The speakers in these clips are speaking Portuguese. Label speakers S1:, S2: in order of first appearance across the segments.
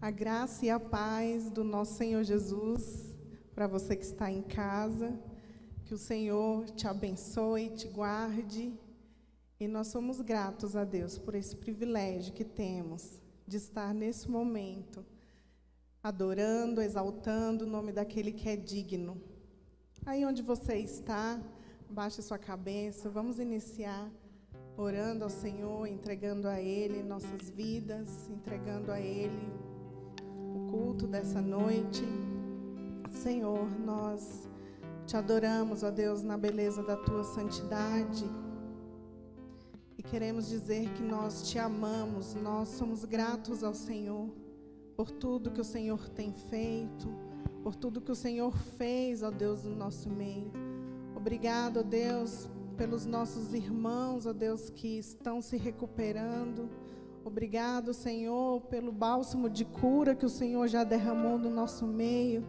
S1: A graça e a paz do nosso Senhor Jesus, para você que está em casa, que o Senhor te abençoe, te guarde. E nós somos gratos a Deus por esse privilégio que temos de estar nesse momento, adorando, exaltando o nome daquele que é digno. Aí onde você está, baixe sua cabeça, vamos iniciar orando ao Senhor, entregando a Ele nossas vidas, entregando a Ele o culto dessa noite. Senhor, nós te adoramos, ó Deus, na beleza da Tua santidade. E queremos dizer que nós te amamos, nós somos gratos ao Senhor por tudo que o Senhor tem feito, por tudo que o Senhor fez, ó Deus, no nosso meio. Obrigado, ó Deus, pelos nossos irmãos, ó Deus, que estão se recuperando. Obrigado, Senhor, pelo bálsamo de cura que o Senhor já derramou no nosso meio.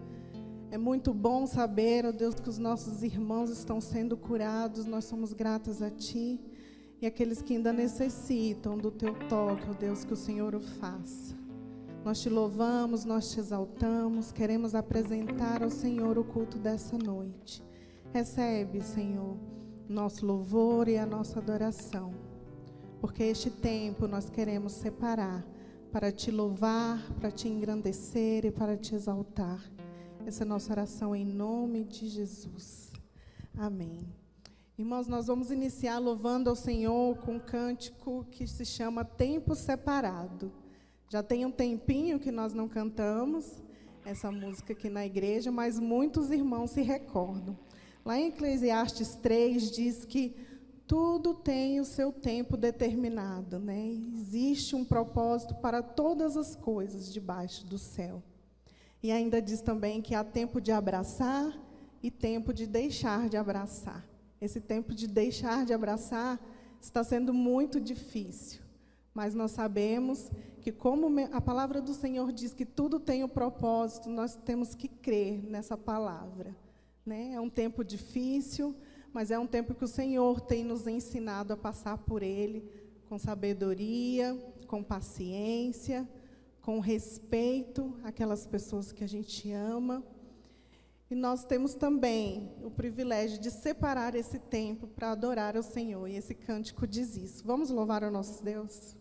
S1: É muito bom saber, ó Deus, que os nossos irmãos estão sendo curados. Nós somos gratas a Ti. E aqueles que ainda necessitam do Teu toque, ó Deus, que o Senhor o faça. Nós te louvamos, nós te exaltamos. Queremos apresentar ao Senhor o culto dessa noite. Recebe, Senhor, nosso louvor e a nossa adoração. Porque este tempo nós queremos separar para te louvar, para te engrandecer e para te exaltar. Essa é a nossa oração em nome de Jesus. Amém. Irmãos, nós vamos iniciar louvando ao Senhor com um cântico que se chama Tempo Separado. Já tem um tempinho que nós não cantamos essa música aqui na igreja, mas muitos irmãos se recordam. Lá em Eclesiastes 3 diz que tudo tem o seu tempo determinado, né? Existe um propósito para todas as coisas debaixo do céu. E ainda diz também que há tempo de abraçar e tempo de deixar de abraçar. Esse tempo de deixar de abraçar está sendo muito difícil. Mas nós sabemos que, como a palavra do Senhor diz que tudo tem um propósito, nós temos que crer nessa palavra, né? É um tempo difícil, mas é um tempo que o Senhor tem nos ensinado a passar por ele com sabedoria, com paciência, com respeito àquelas pessoas que a gente ama. E nós temos também o privilégio de separar esse tempo para adorar ao Senhor. E esse cântico diz isso. Vamos louvar o nosso Deus?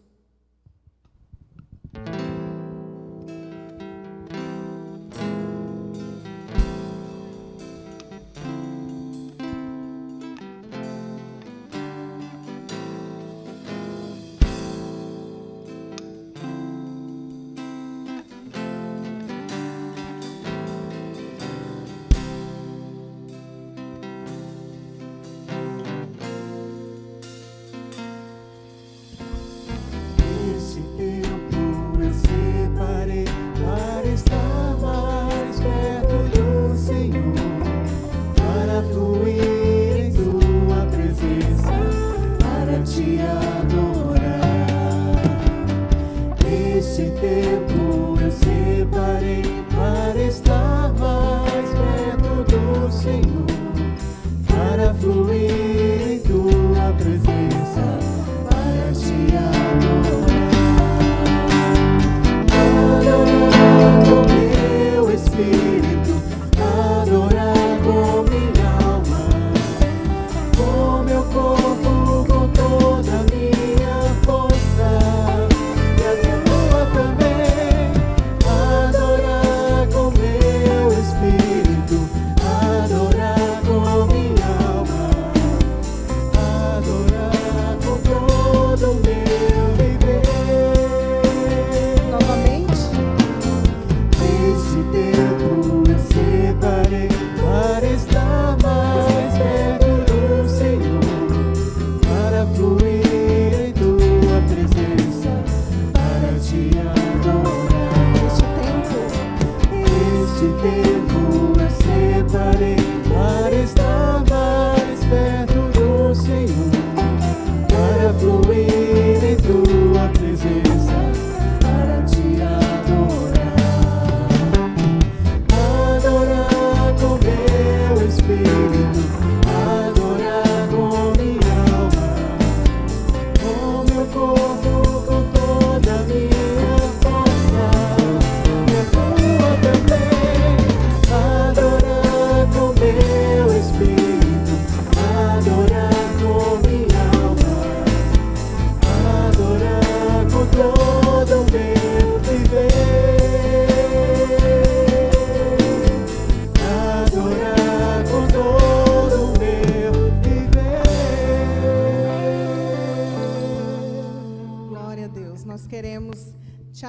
S2: Adorar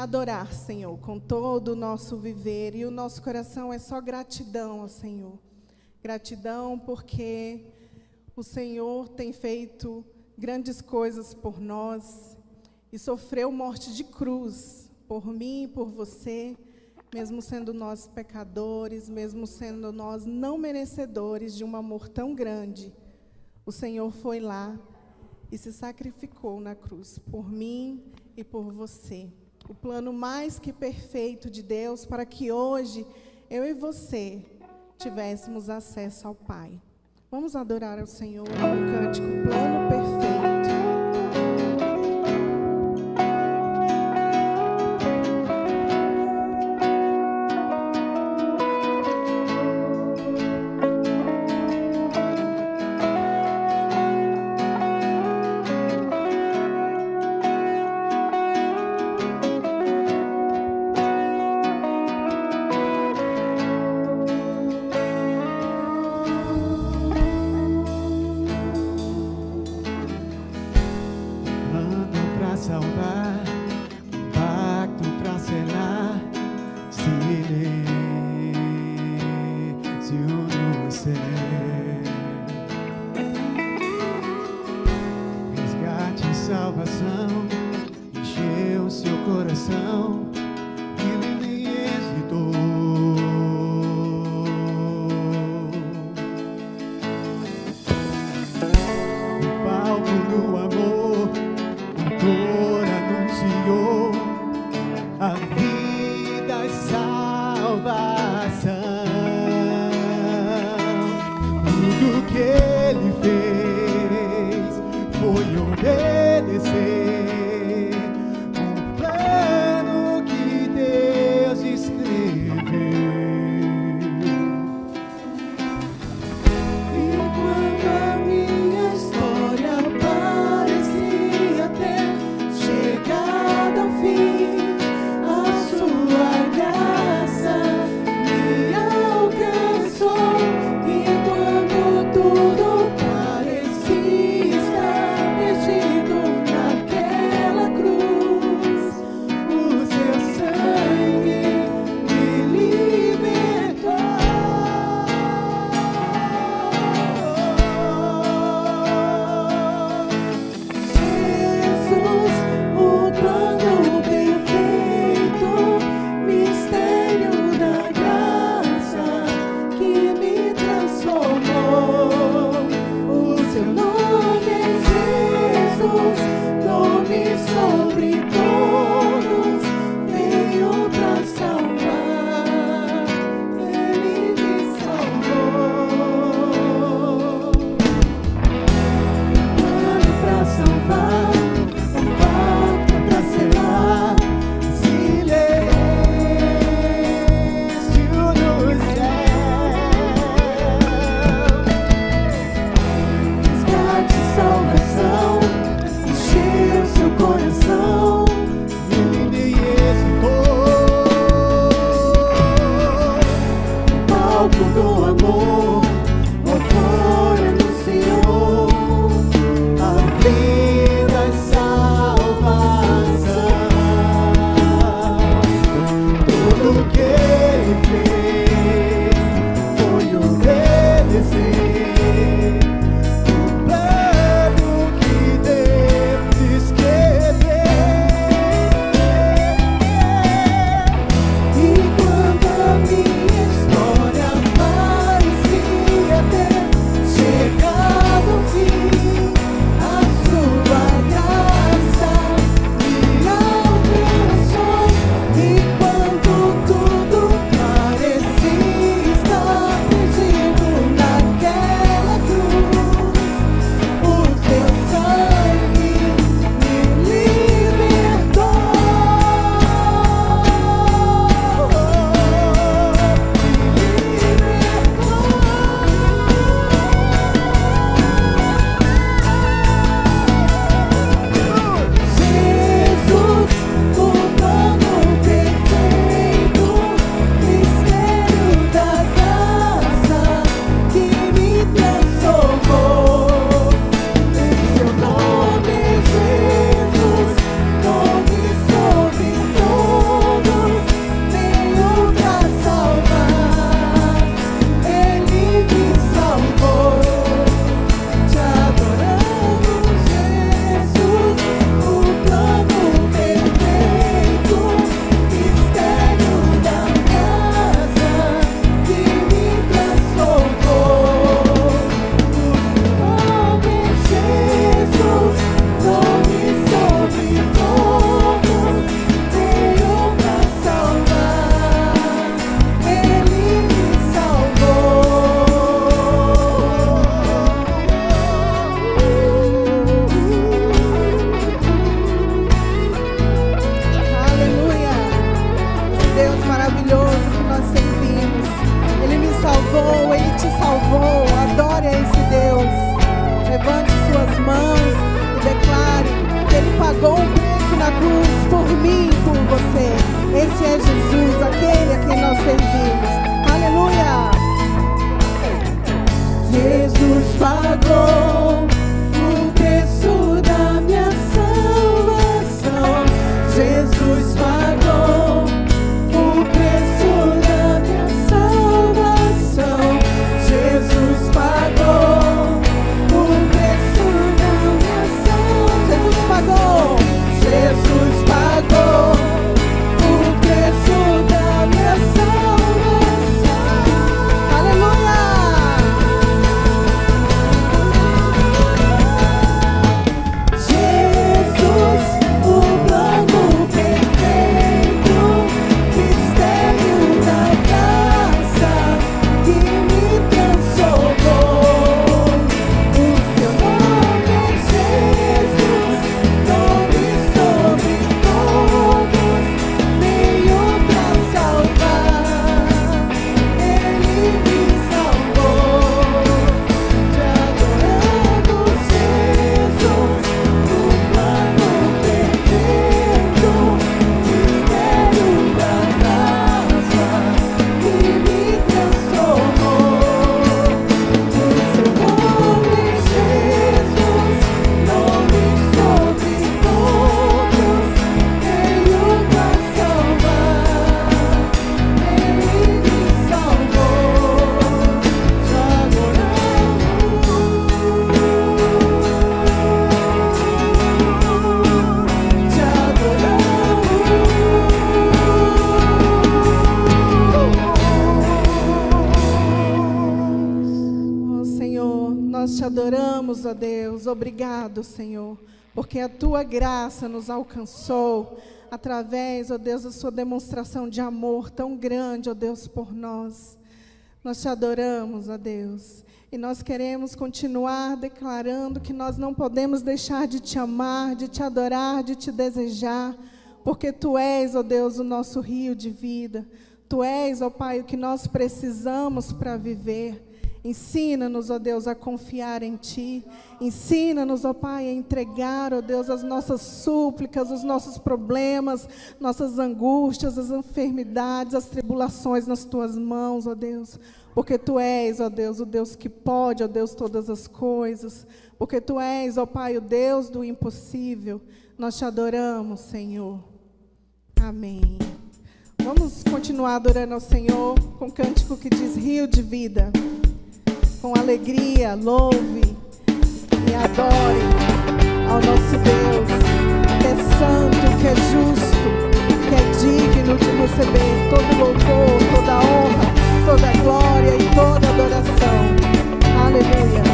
S1: adorar, Senhor, com todo o nosso viver. E o nosso coração é só gratidão ao Senhor. Gratidão porque o Senhor tem feito grandes coisas por nós e sofreu morte de cruz por mim e por você, mesmo sendo nós pecadores, mesmo sendo nós não merecedores de um amor tão grande. O Senhor foi lá e se sacrificou na cruz por mim e por você. O plano mais que perfeito de Deus para que hoje eu e você tivéssemos acesso ao Pai. Vamos adorar ao Senhor com um cântico Plano Perfeito. te salvou. Adore a esse Deus. Levante suas mãos e declare que Ele pagou um preço na cruz por mim e por você. Esse é Jesus, aquele a quem nós servimos. Aleluia! Jesus pagou o preço da minha salvação. Jesus pagou o preço da minha salvação. Jesus pagou o preço da minha salvação. Jesus pagou. Jesus pagou o preço da minha salvação. Aleluia! Ó Deus, obrigado, Senhor, porque a Tua graça nos alcançou através, ó Deus, da Sua demonstração de amor tão grande, ó Deus, por nós. Nós Te adoramos, ó Deus, e nós queremos continuar declarando que nós não podemos deixar de Te amar, de Te adorar, de Te desejar, porque Tu és, ó Deus, o nosso rio de vida. Tu és, ó Pai, o que nós precisamos para viver. Ensina-nos, ó Deus, a confiar em Ti. Ensina-nos, ó Pai, a entregar, ó Deus, as nossas súplicas, os nossos problemas, nossas angústias, as enfermidades, as tribulações nas Tuas mãos, ó Deus. Porque Tu és, ó Deus, o Deus que pode, ó Deus, todas as coisas. Porque Tu és, ó Pai, o Deus do impossível. Nós Te adoramos, Senhor. Amém. Vamos continuar adorando ao Senhor com um cântico que diz Rio de Vida. Com alegria, louve e adore ao nosso Deus, que é santo, que é justo, que é digno de receber todo louvor, toda honra, toda glória e toda adoração. Aleluia.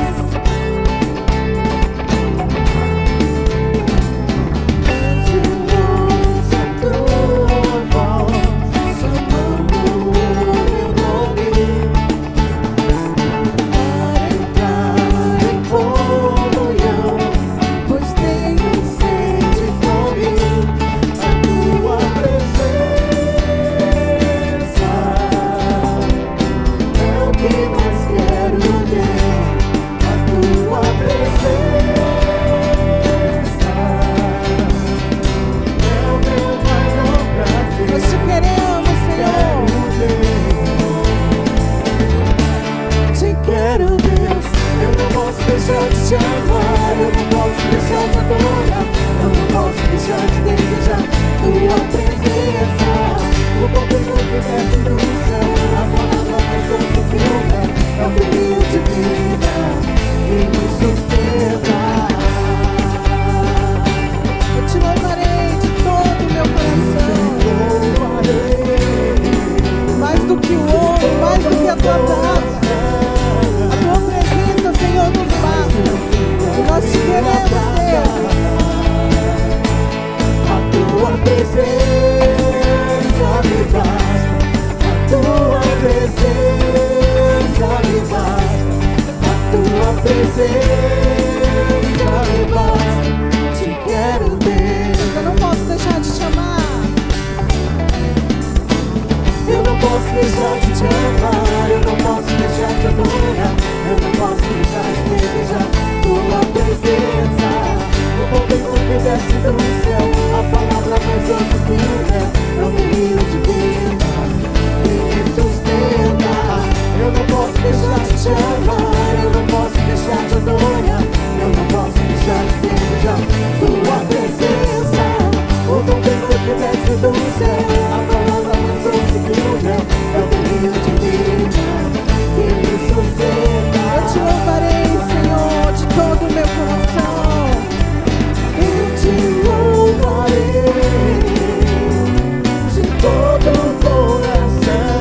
S2: doce que o mel, é um rio de vida que me sustenta. Eu não posso deixar de te amar, eu não posso deixar de adorar, eu não posso deixar de desejar tua presença. O tom vivo que desce do céu, a palavra mais doce que o mel, é um rio de vida que me sustenta.
S1: Eu te louvarei, Senhor, de todo o meu coração.
S2: Eu te louvarei de todo o coração,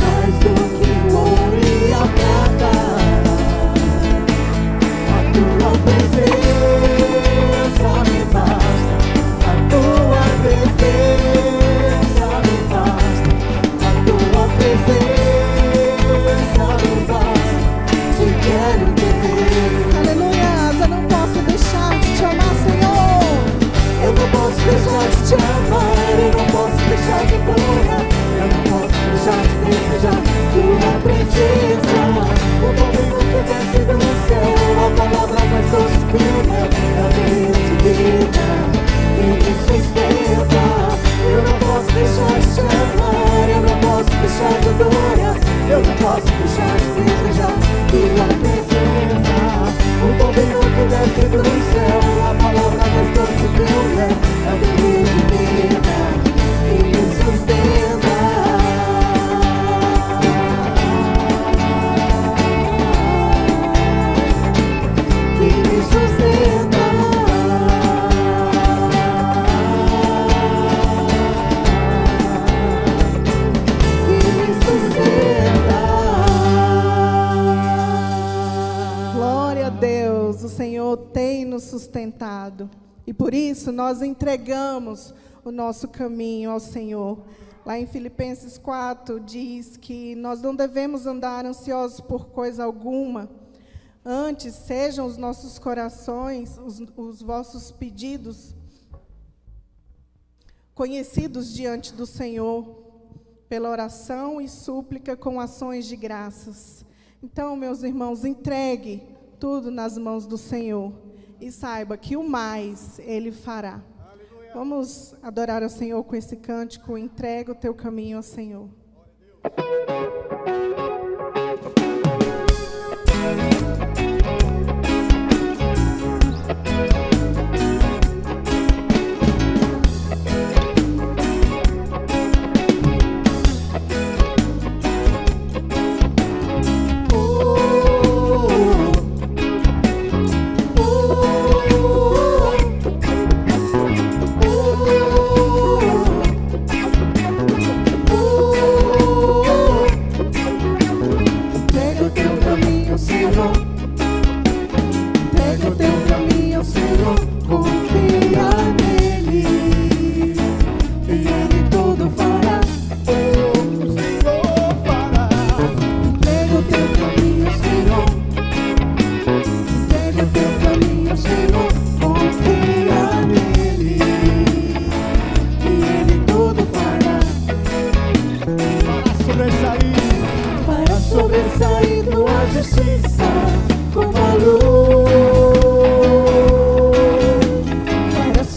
S2: mais do que o ouro e a prata. A tua presença me basta, a tua presença me basta, a tua presença me basta. Te quero ter.
S1: Aleluia, eu não posso deixar de te amar, Senhor.
S2: Eu não posso deixar de te amar, eu não posso deixar de adorar, eu não posso deixar de desejar tua presença. O tom vivo que desce do céu, a palavra mais doce que o mel, é o rio de vida que me sustenta. Eu não posso deixar de te amar, eu não posso deixar de adorar, eu não posso deixar de desejar tua presença. O tom vivo que desce do céu, a palavra mais doce que o mel, é o rio de vida que me sustenta. Que me sustenta. Que me sustenta.
S1: Glória a Deus, o Senhor tem nos sustentado. E por isso nós entregamos o nosso caminho ao Senhor. Lá em Filipenses 4 diz que nós não devemos andar ansiosos por coisa alguma. Antes, sejam os nossos corações, os vossos pedidos, conhecidos diante do Senhor, pela oração e súplica com ações de graças. Então, meus irmãos, entregue tudo nas mãos do Senhor e saiba que o mais Ele fará. Aleluia. Vamos adorar ao Senhor com esse cântico, entrega o teu caminho ao Senhor.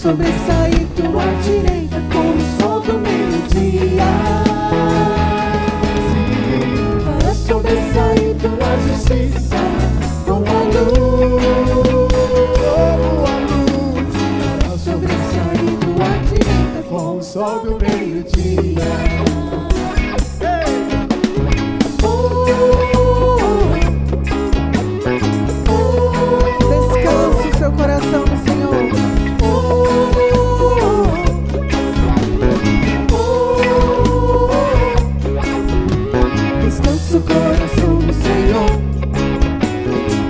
S2: Sobressair tua direita como o sol do meio-dia. Para sobressair tua justiça como a luz. Para sobressair tua direita como o sol do meio-dia.
S1: Descanse o seu coração no Senhor.
S2: Descansa o coração no Senhor.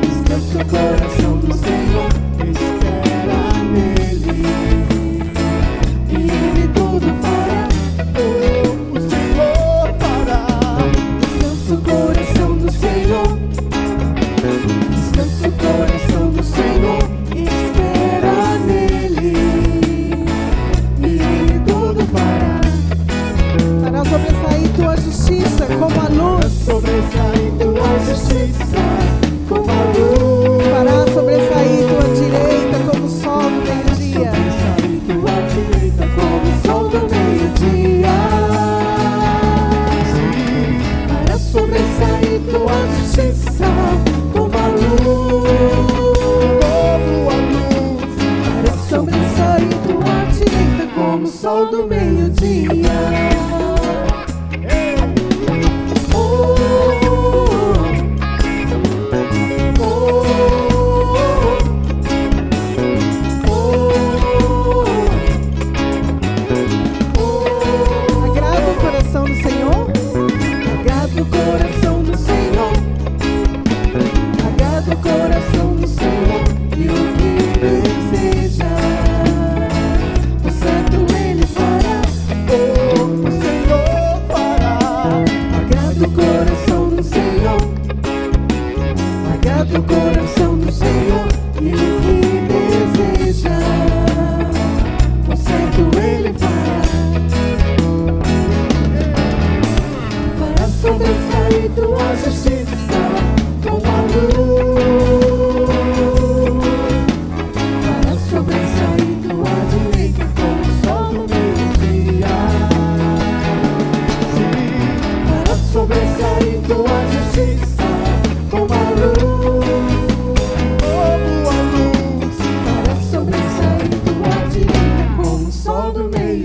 S2: Descansa o coração no Senhor. Espera nele e Ele tudo fará. O Senhor meio-dia.
S1: Agrada o coração do Senhor?
S2: Agrada o coração do Senhor. Agrada o coração do Senhor. E o que deseja, o certo Ele fará. Oh, o Senhor fará. Agrada o coração do Senhor. Agrada o coração do Senhor. E o que deseja, o certo Ele fará. Fará sobressair tua justiça com a luz. Fará sobressair tua direita como o sol do meio-dia. Fará sobressair tua justiça como a luz. Como a luz. Fará sobressair tua direita como o sol do meio-dia.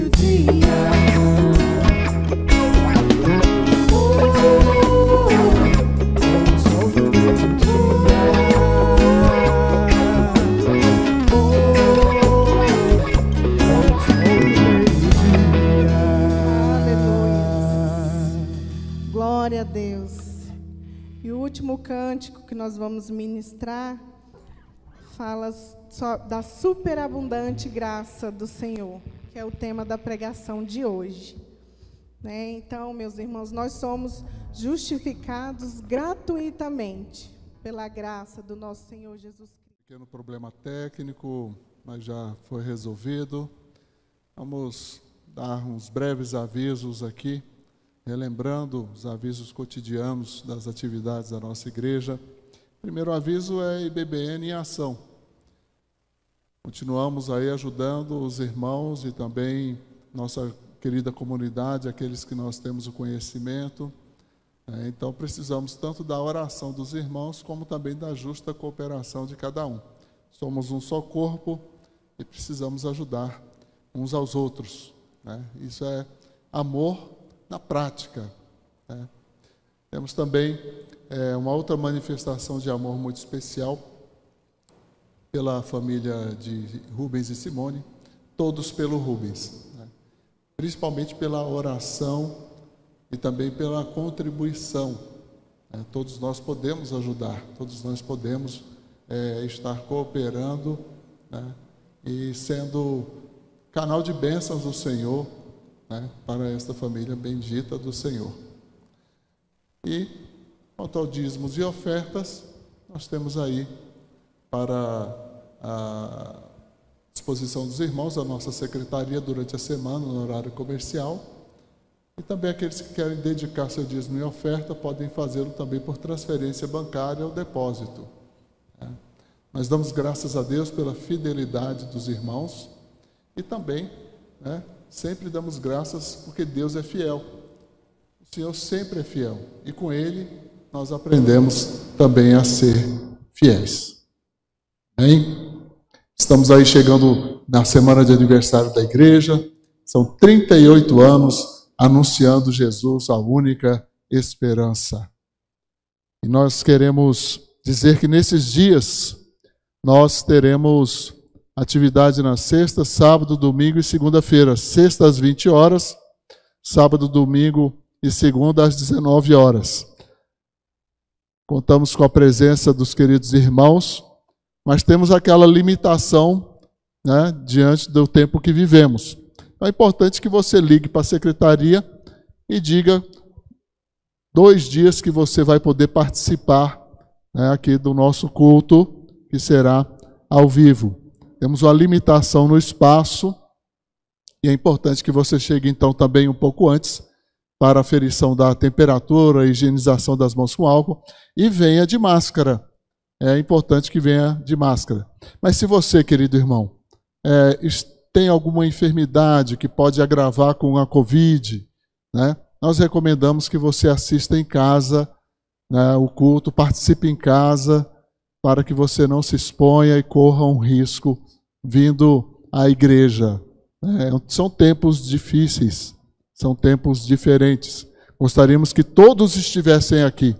S1: Glória a Deus. E o último cântico que nós vamos ministrar fala só da superabundante graça do Senhor, que é o tema da pregação de hoje. Né? Então, meus irmãos, nós somos justificados gratuitamente pela graça do nosso Senhor Jesus Cristo.
S3: Pequeno problema técnico, mas já foi resolvido. Vamos dar uns breves avisos aqui, relembrando os avisos cotidianos das atividades da nossa igreja. Primeiro aviso é IBBN em ação. Continuamos aí ajudando os irmãos e também nossa querida comunidade, aqueles que nós temos o conhecimento. Então precisamos tanto da oração dos irmãos, como também da justa cooperação de cada um. Somos um só corpo e precisamos ajudar uns aos outros. Né? Isso é amor na prática. Né? Temos também uma outra manifestação de amor muito especial pela família de Rubens e Simone, todos pelo Rubens, né? Principalmente pela oração e também pela contribuição. Né? Todos nós podemos ajudar, todos nós podemos estar cooperando, né? E sendo canal de bênçãos do Senhor, né? Para esta família bendita do Senhor. E quanto ao dízimos e ofertas, nós temos aí para a disposição dos irmãos a nossa secretaria durante a semana, no horário comercial. E também aqueles que querem dedicar seu dízimo e oferta podem fazê-lo também por transferência bancária ou depósito. Né? Nós damos graças a Deus pela fidelidade dos irmãos e também, né, sempre damos graças porque Deus é fiel. O Senhor sempre é fiel e com Ele nós aprendemos também a ser fiéis. Amém? Estamos aí chegando na semana de aniversário da igreja. São 38 anos anunciando Jesus, a única esperança. E nós queremos dizer que nesses dias nós teremos atividade na sexta, sábado, domingo e segunda-feira. Sexta às 20 horas, sábado, domingo e segunda às 19 horas. Contamos com a presença dos queridos irmãos, mas temos aquela limitação, né, diante do tempo que vivemos. Então é importante que você ligue para a secretaria e diga 2 dias que você vai poder participar, né, aqui do nosso culto, que será ao vivo. Temos uma limitação no espaço e é importante que você chegue então também um pouco antes para a aferição da temperatura, a higienização das mãos com álcool e venha de máscara. É importante que venha de máscara. Mas se você, querido irmão, tem alguma enfermidade que pode agravar com a Covid, né, nós recomendamos que você assista em casa, né, o culto, participe em casa, para que você não se exponha e corra um risco vindo à igreja. São tempos difíceis, são tempos diferentes. Gostaríamos que todos estivessem aqui,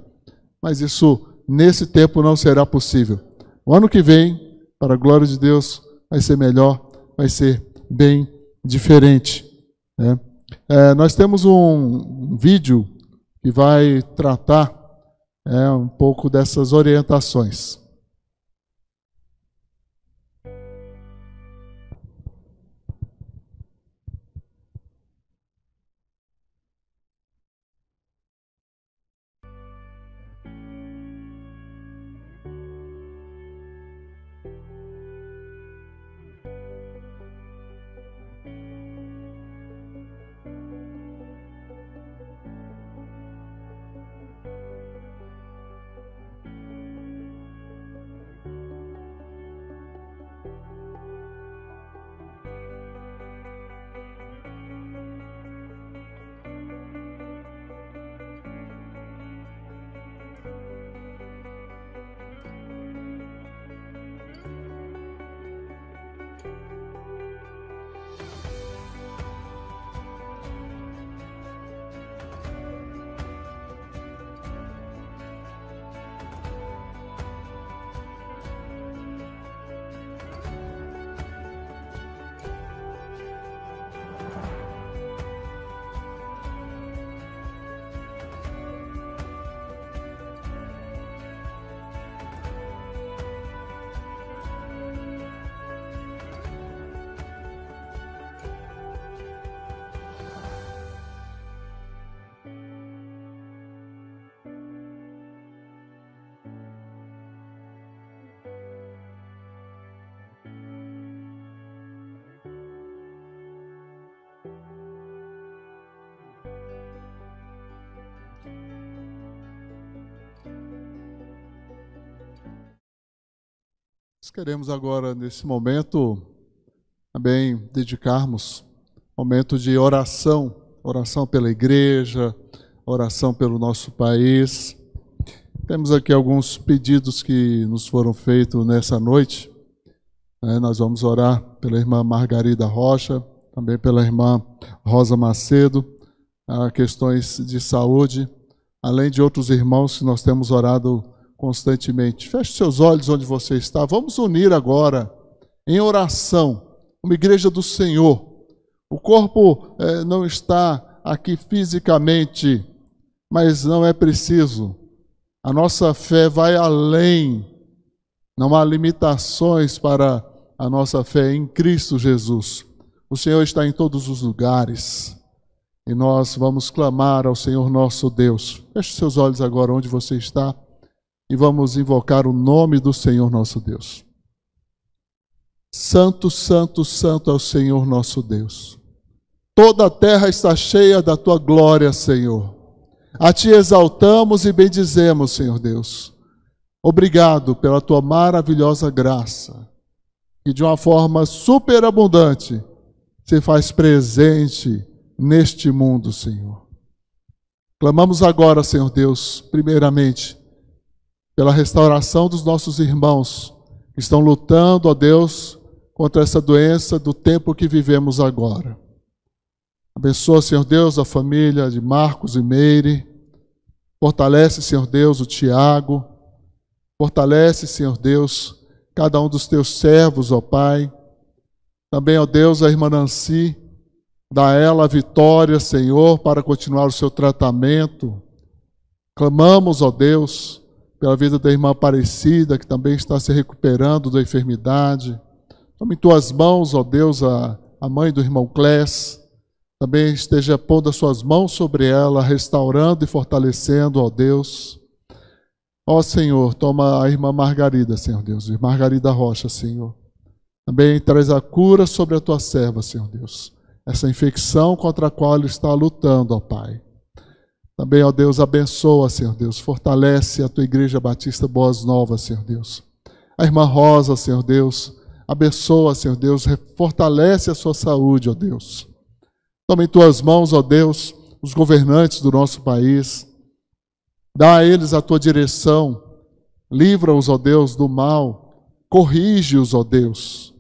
S3: mas isso, nesse tempo, não será possível. O ano que vem, para a glória de Deus, vai ser melhor, vai ser bem diferente, né? Nós temos um vídeo que vai tratar um pouco dessas orientações. Nós queremos agora, nesse momento, também dedicarmos momento de oração, oração pela igreja, oração pelo nosso país. Temos aqui alguns pedidos que nos foram feitos nessa noite. Nós vamos orar pela irmã Margarida Rocha, também pela irmã Rosa Macedo, questões de saúde, além de outros irmãos que nós temos orado constantemente. Feche seus olhos onde você está. Vamos unir agora em oração, uma igreja do Senhor. O corpo não está aqui fisicamente, mas não é preciso. A nossa fé vai além. Não há limitações para a nossa fé em Cristo Jesus. O Senhor está em todos os lugares. E nós vamos clamar ao Senhor nosso Deus. Feche seus olhos agora onde você está. E vamos invocar o nome do Senhor nosso Deus. Santo, santo, santo é o Senhor nosso Deus. Toda a terra está cheia da tua glória, Senhor. A ti exaltamos e bendizemos, Senhor Deus. Obrigado pela tua maravilhosa graça, que de uma forma superabundante se faz presente neste mundo, Senhor. Clamamos agora, Senhor Deus, primeiramente, pela restauração dos nossos irmãos que estão lutando, ó Deus, contra essa doença do tempo que vivemos agora. Abençoa, Senhor Deus, a família de Marcos e Meire. Fortalece, Senhor Deus, o Tiago. Fortalece, Senhor Deus, cada um dos teus servos, ó Pai. Também, ó Deus, a irmã Nancy. Dá a ela a vitória, Senhor, para continuar o seu tratamento. Clamamos, ó Deus, pela vida da irmã Aparecida, que também está se recuperando da enfermidade. Toma em tuas mãos, ó Deus, a mãe do irmão Clés. Também esteja pondo as suas mãos sobre ela, restaurando e fortalecendo, ó Deus. Ó Senhor, toma a irmã Margarida, Senhor Deus, e Margarida Rocha, Senhor. Também traz a cura sobre a tua serva, Senhor Deus. Essa infecção contra a qual ela está lutando, ó Pai. Também, ó Deus, abençoa, Senhor Deus, fortalece a tua igreja batista Boas Novas, Senhor Deus. A irmã Rosa, Senhor Deus, abençoa, Senhor Deus, fortalece a sua saúde, ó Deus. Toma em tuas mãos, ó Deus, os governantes do nosso país. Dá a eles a tua direção, livra-os, ó Deus, do mal, corrige-os, ó Deus.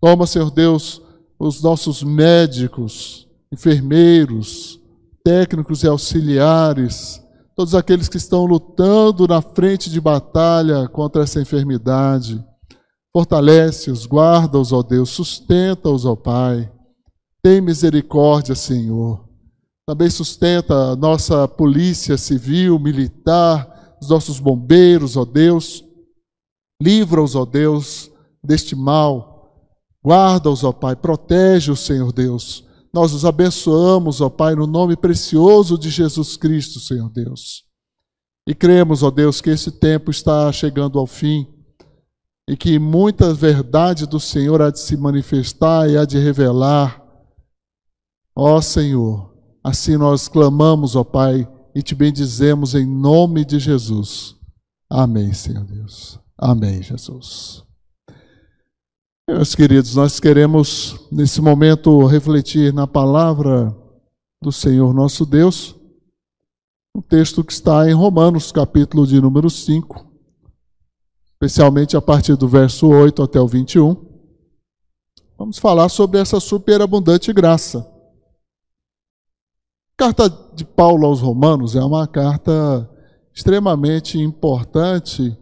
S3: Toma, Senhor Deus, os nossos médicos, enfermeiros, técnicos e auxiliares, todos aqueles que estão lutando na frente de batalha contra essa enfermidade. Fortalece-os, guarda-os, ó Deus, sustenta-os, ó Pai. Tem misericórdia, Senhor. Também sustenta a nossa polícia civil, militar, os nossos bombeiros, ó Deus. Livra-os, ó Deus, deste mal. Guarda-os, ó Pai, protege-os, Senhor Deus. Nós os abençoamos, ó Pai, no nome precioso de Jesus Cristo, Senhor Deus. E cremos, ó Deus, que esse tempo está chegando ao fim e que muita verdade do Senhor há de se manifestar e há de revelar. Ó Senhor, assim nós clamamos, ó Pai, e te bendizemos em nome de Jesus. Amém, Senhor Deus. Amém, Jesus. Meus queridos, nós queremos, nesse momento, refletir na palavra do Senhor nosso Deus, um texto que está em Romanos, capítulo de número 5, especialmente a partir do verso 8 até o 21. Vamos falar sobre essa superabundante graça. A carta de Paulo aos Romanos é uma carta extremamente importante,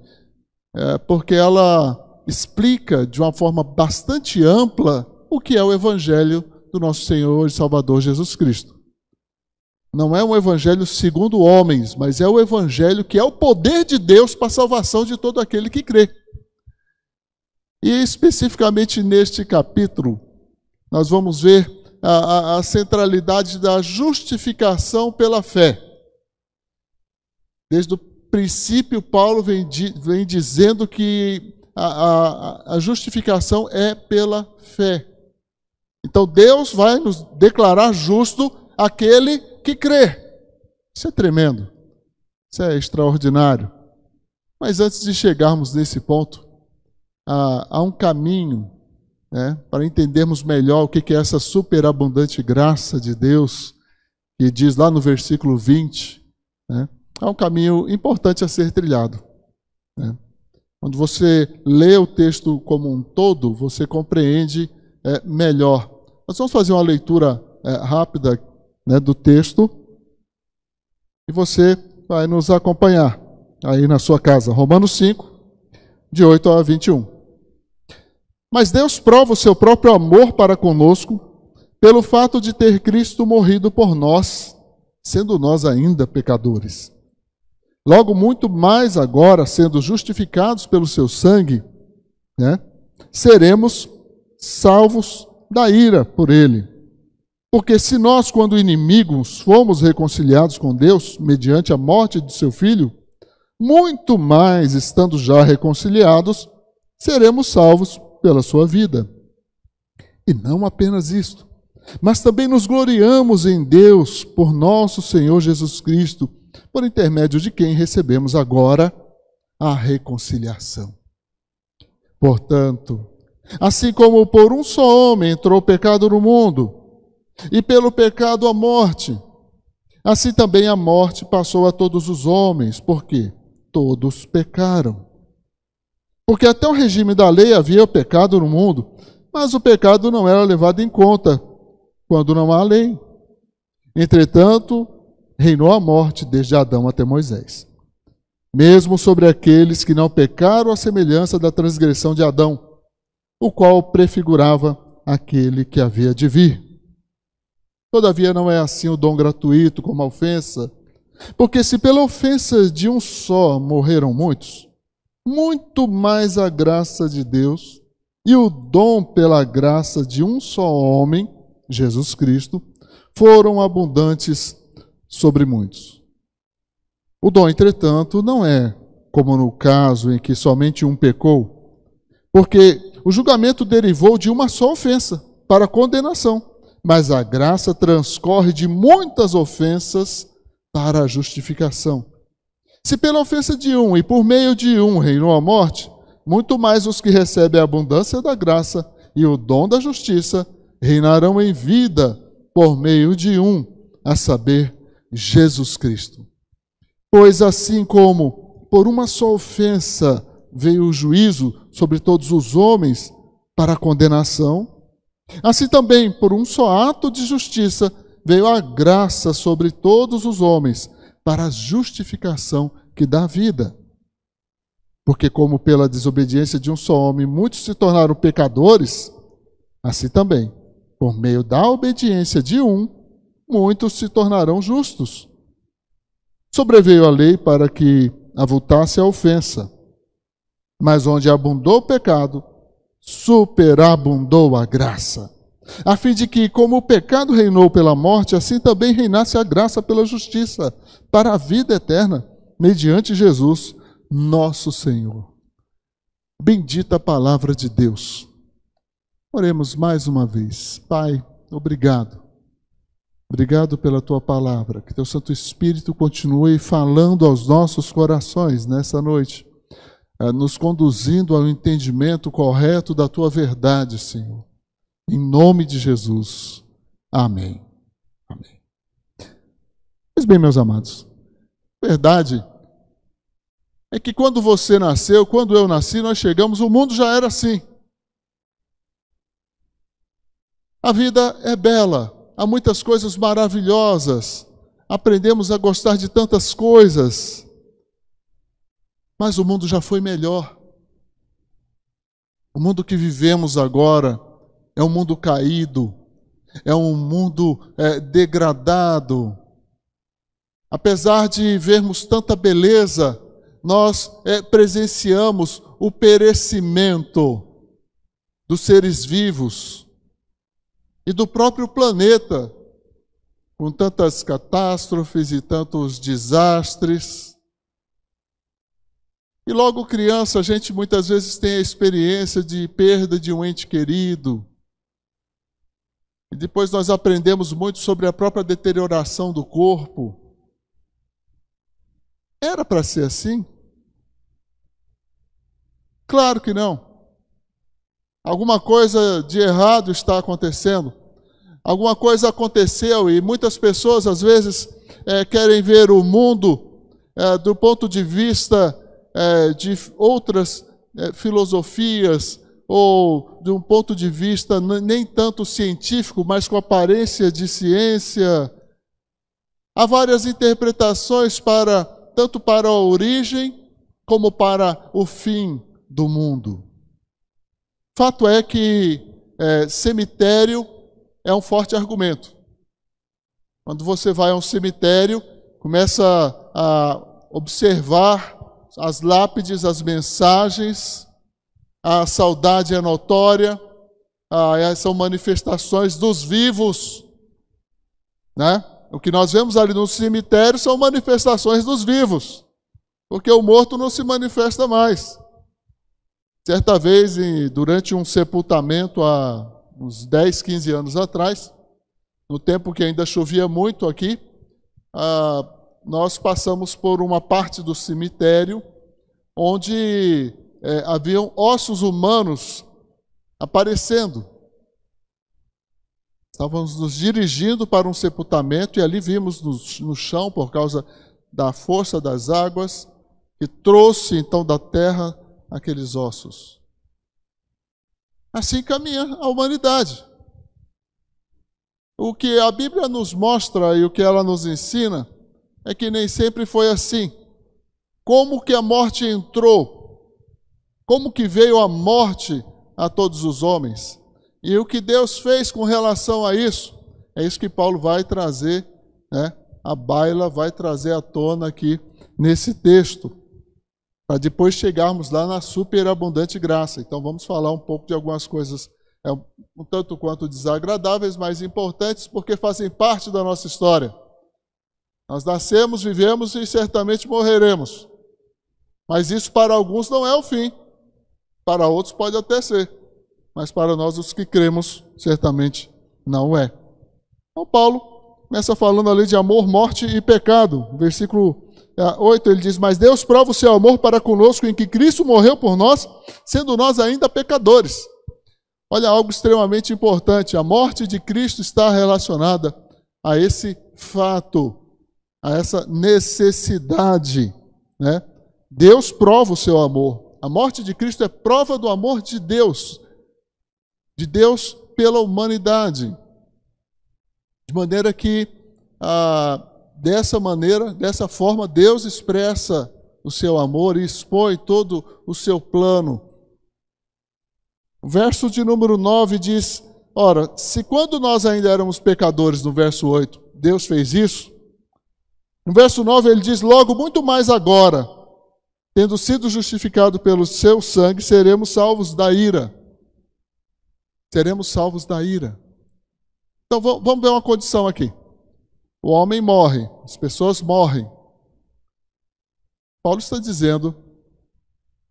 S3: porque ela explica de uma forma bastante ampla o que é o Evangelho do nosso Senhor e Salvador Jesus Cristo. Não é um Evangelho segundo homens, mas é o Evangelho que é o poder de Deus para a salvação de todo aquele que crê. E especificamente neste capítulo, nós vamos ver a centralidade da justificação pela fé. Desde o princípio, Paulo vem dizendo que a justificação é pela fé. Então Deus vai nos declarar justo aquele que crê. Isso é tremendo. Isso é extraordinário. Mas antes de chegarmos nesse ponto, há um caminho, né, para entendermos melhor o que é essa superabundante graça de Deus, que diz lá no versículo 20, né, há um caminho importante a ser trilhado, né? Quando você lê o texto como um todo, você compreende melhor. Nós vamos fazer uma leitura rápida, né, do texto e você vai nos acompanhar aí na sua casa. Romanos 5, de 8 a 21. Mas Deus prova o seu próprio amor para conosco pelo fato de ter Cristo morrido por nós, sendo nós ainda pecadores. Logo, muito mais agora, sendo justificados pelo seu sangue, né, seremos salvos da ira por ele. Porque se nós, quando inimigos, fomos reconciliados com Deus, mediante a morte de seu Filho, muito mais, estando já reconciliados, seremos salvos pela sua vida. E não apenas isto, mas também nos gloriamos em Deus por nosso Senhor Jesus Cristo, por intermédio de quem recebemos agora a reconciliação. Portanto, assim como por um só homem entrou o pecado no mundo, e pelo pecado a morte, assim também a morte passou a todos os homens, porque todos pecaram. Porque até o regime da lei havia o pecado no mundo, mas o pecado não era levado em conta quando não há lei. Entretanto, reinou a morte desde Adão até Moisés, mesmo sobre aqueles que não pecaram à semelhança da transgressão de Adão, o qual prefigurava aquele que havia de vir. Todavia não é assim o dom gratuito como a ofensa, porque se pela ofensa de um só morreram muitos, muito mais a graça de Deus e o dom pela graça de um só homem, Jesus Cristo, foram abundantes sobre muitos. O dom, entretanto, não é como no caso em que somente um pecou, porque o julgamento derivou de uma só ofensa para condenação, mas a graça transcorre de muitas ofensas para a justificação. Se pela ofensa de um e por meio de um reinou a morte, muito mais os que recebem a abundância da graça e o dom da justiça reinarão em vida por meio de um, a saber, Jesus Cristo. Pois assim como por uma só ofensa veio o juízo sobre todos os homens para a condenação, Assim também, por um só ato de justiça, veio a graça sobre todos os homens, para a justificação que dá vida. Porque como pela desobediência de um só homem muitos se tornaram pecadores, assim também, por meio da obediência de um, muitos se tornarão justos. Sobreveio a lei para que avultasse a ofensa, mas onde abundou o pecado, superabundou a graça, a fim de que, como o pecado reinou pela morte, assim também reinasse a graça pela justiça, para a vida eterna, mediante Jesus, nosso Senhor. Bendita a palavra de Deus. Oremos mais uma vez. Pai, obrigado. Obrigado pela tua palavra. Que teu Santo Espírito continue falando aos nossos corações nessa noite, nos conduzindo ao entendimento correto da tua verdade, Senhor. Em nome de Jesus. Amém. Amém. Pois bem, meus amados, verdade é que quando você nasceu, quando eu nasci, nós chegamos, o mundo já era assim. A vida é bela, há muitas coisas maravilhosas, aprendemos a gostar de tantas coisas, mas o mundo já foi melhor. O mundo que vivemos agora é um mundo caído, é um mundo degradado. Apesar de vermos tanta beleza, nós presenciamos o perecimento dos seres vivos e do próprio planeta, com tantas catástrofes e tantos desastres. E logo criança, a gente muitas vezes tem a experiência de perda de um ente querido. E depois nós aprendemos muito sobre a própria deterioração do corpo. Era para ser assim? Claro que não. Alguma coisa de errado está acontecendo. Alguma coisa aconteceu e muitas pessoas às vezes querem ver o mundo do ponto de vista de outras filosofias ou de um ponto de vista nem tanto científico, mas com aparência de ciência. Há várias interpretações tanto para a origem como para o fim do mundo. Fato é que cemitério é um forte argumento. Quando você vai a um cemitério, começa a observar as lápides, as mensagens, a saudade é notória, são manifestações dos vivos, né? O que nós vemos ali no cemitério são manifestações dos vivos, porque o morto não se manifesta mais. Certa vez, durante um sepultamento há uns 10, 15 anos atrás, no tempo que ainda chovia muito aqui, nós passamos por uma parte do cemitério onde haviam ossos humanos aparecendo. Estávamos nos dirigindo para um sepultamento e ali vimos no chão, por causa da força das águas, que trouxe então da terra aqueles ossos. Assim caminha a humanidade. O que a Bíblia nos mostra e o que ela nos ensina é que nem sempre foi assim. Como que a morte entrou? Como que veio a morte a todos os homens? E o que Deus fez com relação a isso? É isso que Paulo vai trazer, né? A baila vai trazer à tona aqui nesse texto, para depois chegarmos lá na superabundante graça. Então vamos falar um pouco de algumas coisas um tanto quanto desagradáveis, mas importantes, porque fazem parte da nossa história. Nós nascemos, vivemos e certamente morreremos. Mas isso para alguns não é o fim. Para outros pode até ser. Mas para nós, os que cremos, certamente não é. Então Paulo começa falando ali de amor, morte e pecado. Versículo 8, ele diz: mas Deus prova o seu amor para conosco em que Cristo morreu por nós, sendo nós ainda pecadores. Olha, algo extremamente importante. A morte de Cristo está relacionada a esse fato, a essa necessidade, né? Deus prova o seu amor. A morte de Cristo é prova do amor de Deus pela humanidade. De maneira que, dessa forma, Deus expressa o seu amor e expõe todo o seu plano. O verso de número 9 diz: ora, se quando nós ainda éramos pecadores, no verso 8, Deus fez isso, no verso 9 ele diz: logo, muito mais agora, tendo sido justificado pelo seu sangue, seremos salvos da ira. Seremos salvos da ira. Então vamos ver uma condição aqui. O homem morre, as pessoas morrem. Paulo está dizendo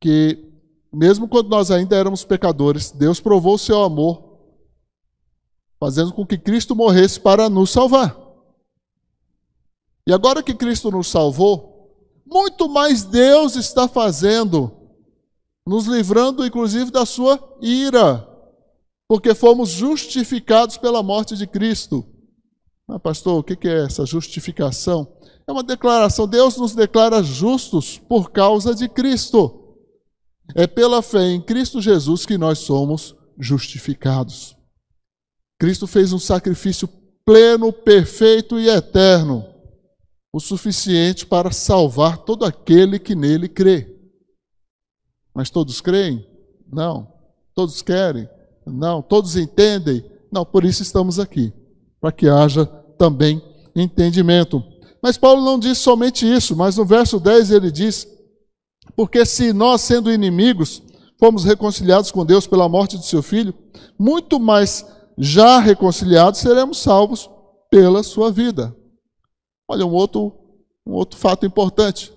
S3: que, mesmo quando nós ainda éramos pecadores, Deus provou o seu amor, fazendo com que Cristo morresse para nos salvar. E agora que Cristo nos salvou, muito mais Deus está fazendo, nos livrando inclusive da sua ira, porque fomos justificados pela morte de Cristo. Mas, pastor, o que é essa justificação? É uma declaração. Deus nos declara justos por causa de Cristo. É pela fé em Cristo Jesus que nós somos justificados. Cristo fez um sacrifício pleno, perfeito e eterno, o suficiente para salvar todo aquele que nele crê. Mas todos creem? Não. Todos querem? Não. Todos entendem? Não. Por isso estamos aqui, para que haja também entendimento. Mas Paulo não diz somente isso, mas no verso 10 ele diz: porque se nós, sendo inimigos, fomos reconciliados com Deus pela morte de seu Filho, muito mais já reconciliados seremos salvos pela sua vida. Olha, um outro fato importante.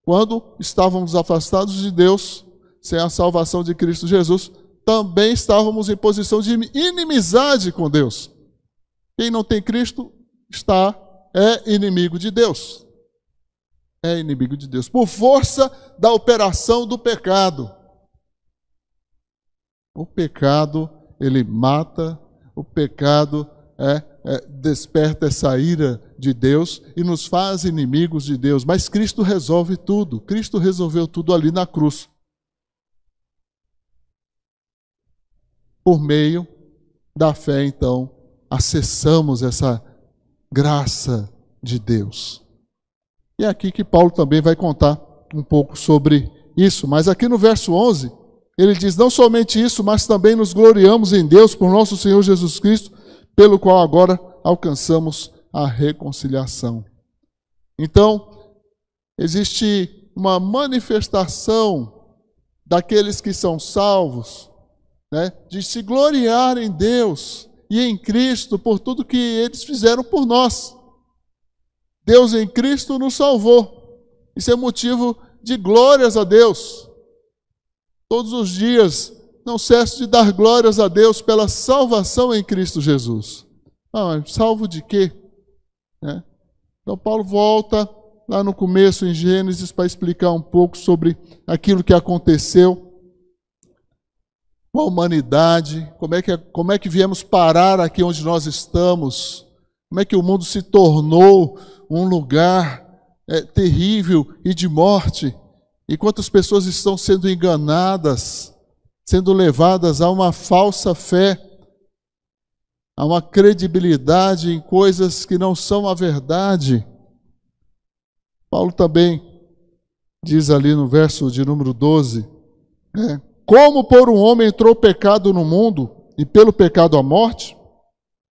S3: Quando estávamos afastados de Deus, sem a salvação de Cristo Jesus, também estávamos em posição de inimizade com Deus. Quem não tem Cristo é inimigo de Deus. É inimigo de Deus, por força da operação do pecado. O pecado, ele mata, o pecado desperta essa ira de Deus e nos faz inimigos de Deus. Mas Cristo resolve tudo. Cristo resolveu tudo ali na cruz. Por meio da fé, então, acessamos essa graça de Deus. E é aqui que Paulo também vai contar um pouco sobre isso. Mas aqui no verso 11, ele diz: não somente isso, mas também nos gloriamos em Deus por nosso Senhor Jesus Cristo, pelo qual agora alcançamos a reconciliação. Então, existe uma manifestação daqueles que são salvos, de se gloriar em Deus e em Cristo por tudo que eles fizeram por nós. Deus em Cristo nos salvou. Isso é motivo de glórias a Deus. Todos os dias não cesso de dar glórias a Deus pela salvação em Cristo Jesus. Mas salvo de quê? Então Paulo volta lá no começo em Gênesis para explicar um pouco sobre aquilo que aconteceu com a humanidade, como é que viemos parar aqui onde nós estamos, como é que o mundo se tornou um lugar terrível e de morte, e quantas pessoas estão sendo enganadas, sendo levadas a uma falsa fé, a uma credibilidade em coisas que não são a verdade. Paulo também diz ali no verso de número 12, como por um homem entrou o pecado no mundo, e pelo pecado a morte,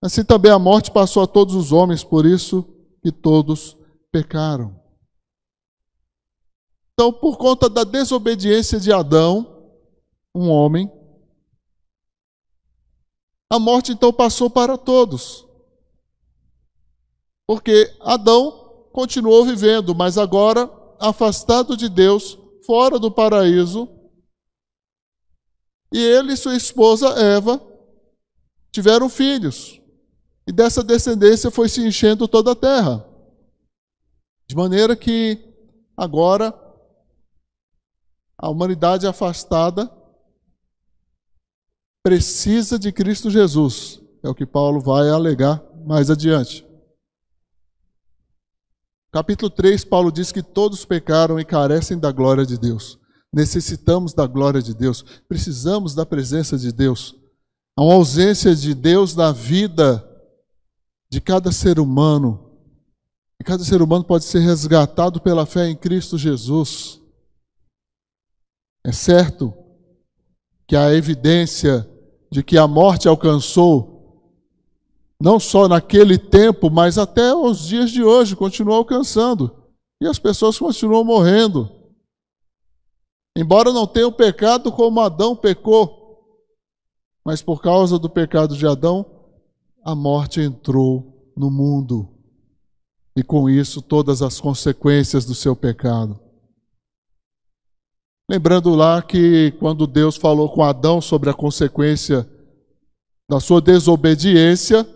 S3: assim também a morte passou a todos os homens, por isso que todos pecaram. Então, por conta da desobediência de Adão, um homem, a morte então passou para todos. Porque Adão continuou vivendo, mas agora afastado de Deus, fora do paraíso, e ele e sua esposa Eva tiveram filhos. E dessa descendência foi se enchendo toda a terra. De maneira que agora a humanidade afastada precisa de Cristo Jesus. É o que Paulo vai alegar mais adiante. Capítulo 3, Paulo diz que todos pecaram e carecem da glória de Deus. Necessitamos da glória de Deus, precisamos da presença de Deus. Há uma ausência de Deus na vida de cada ser humano. E cada ser humano pode ser resgatado pela fé em Cristo Jesus. É certo que há evidência de que a morte alcançou, não só naquele tempo, mas até os dias de hoje, continua alcançando. E as pessoas continuam morrendo. Embora não tenham pecado como Adão pecou, mas por causa do pecado de Adão, a morte entrou no mundo. E com isso, todas as consequências do seu pecado. Lembrando lá que quando Deus falou com Adão sobre a consequência da sua desobediência,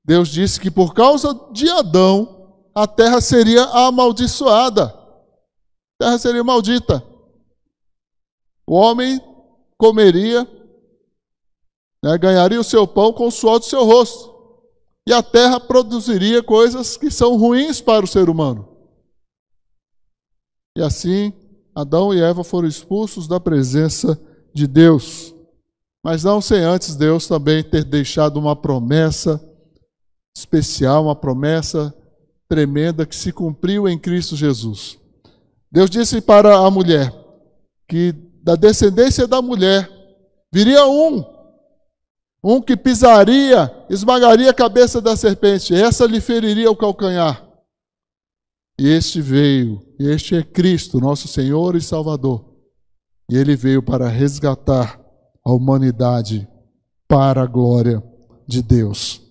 S3: Deus disse que por causa de Adão, a terra seria amaldiçoada. A terra seria maldita. O homem comeria, ganharia o seu pão com o suor do seu rosto. E a terra produziria coisas que são ruins para o ser humano. E assim, Adão e Eva foram expulsos da presença de Deus. Mas não sem antes Deus também ter deixado uma promessa especial, uma promessa tremenda que se cumpriu em Cristo Jesus. Deus disse para a mulher que da descendência da mulher viria um que pisaria, esmagaria a cabeça da serpente, essa lhe feriria o calcanhar. E este veio, este é Cristo, nosso Senhor e Salvador. E ele veio para resgatar a humanidade para a glória de Deus.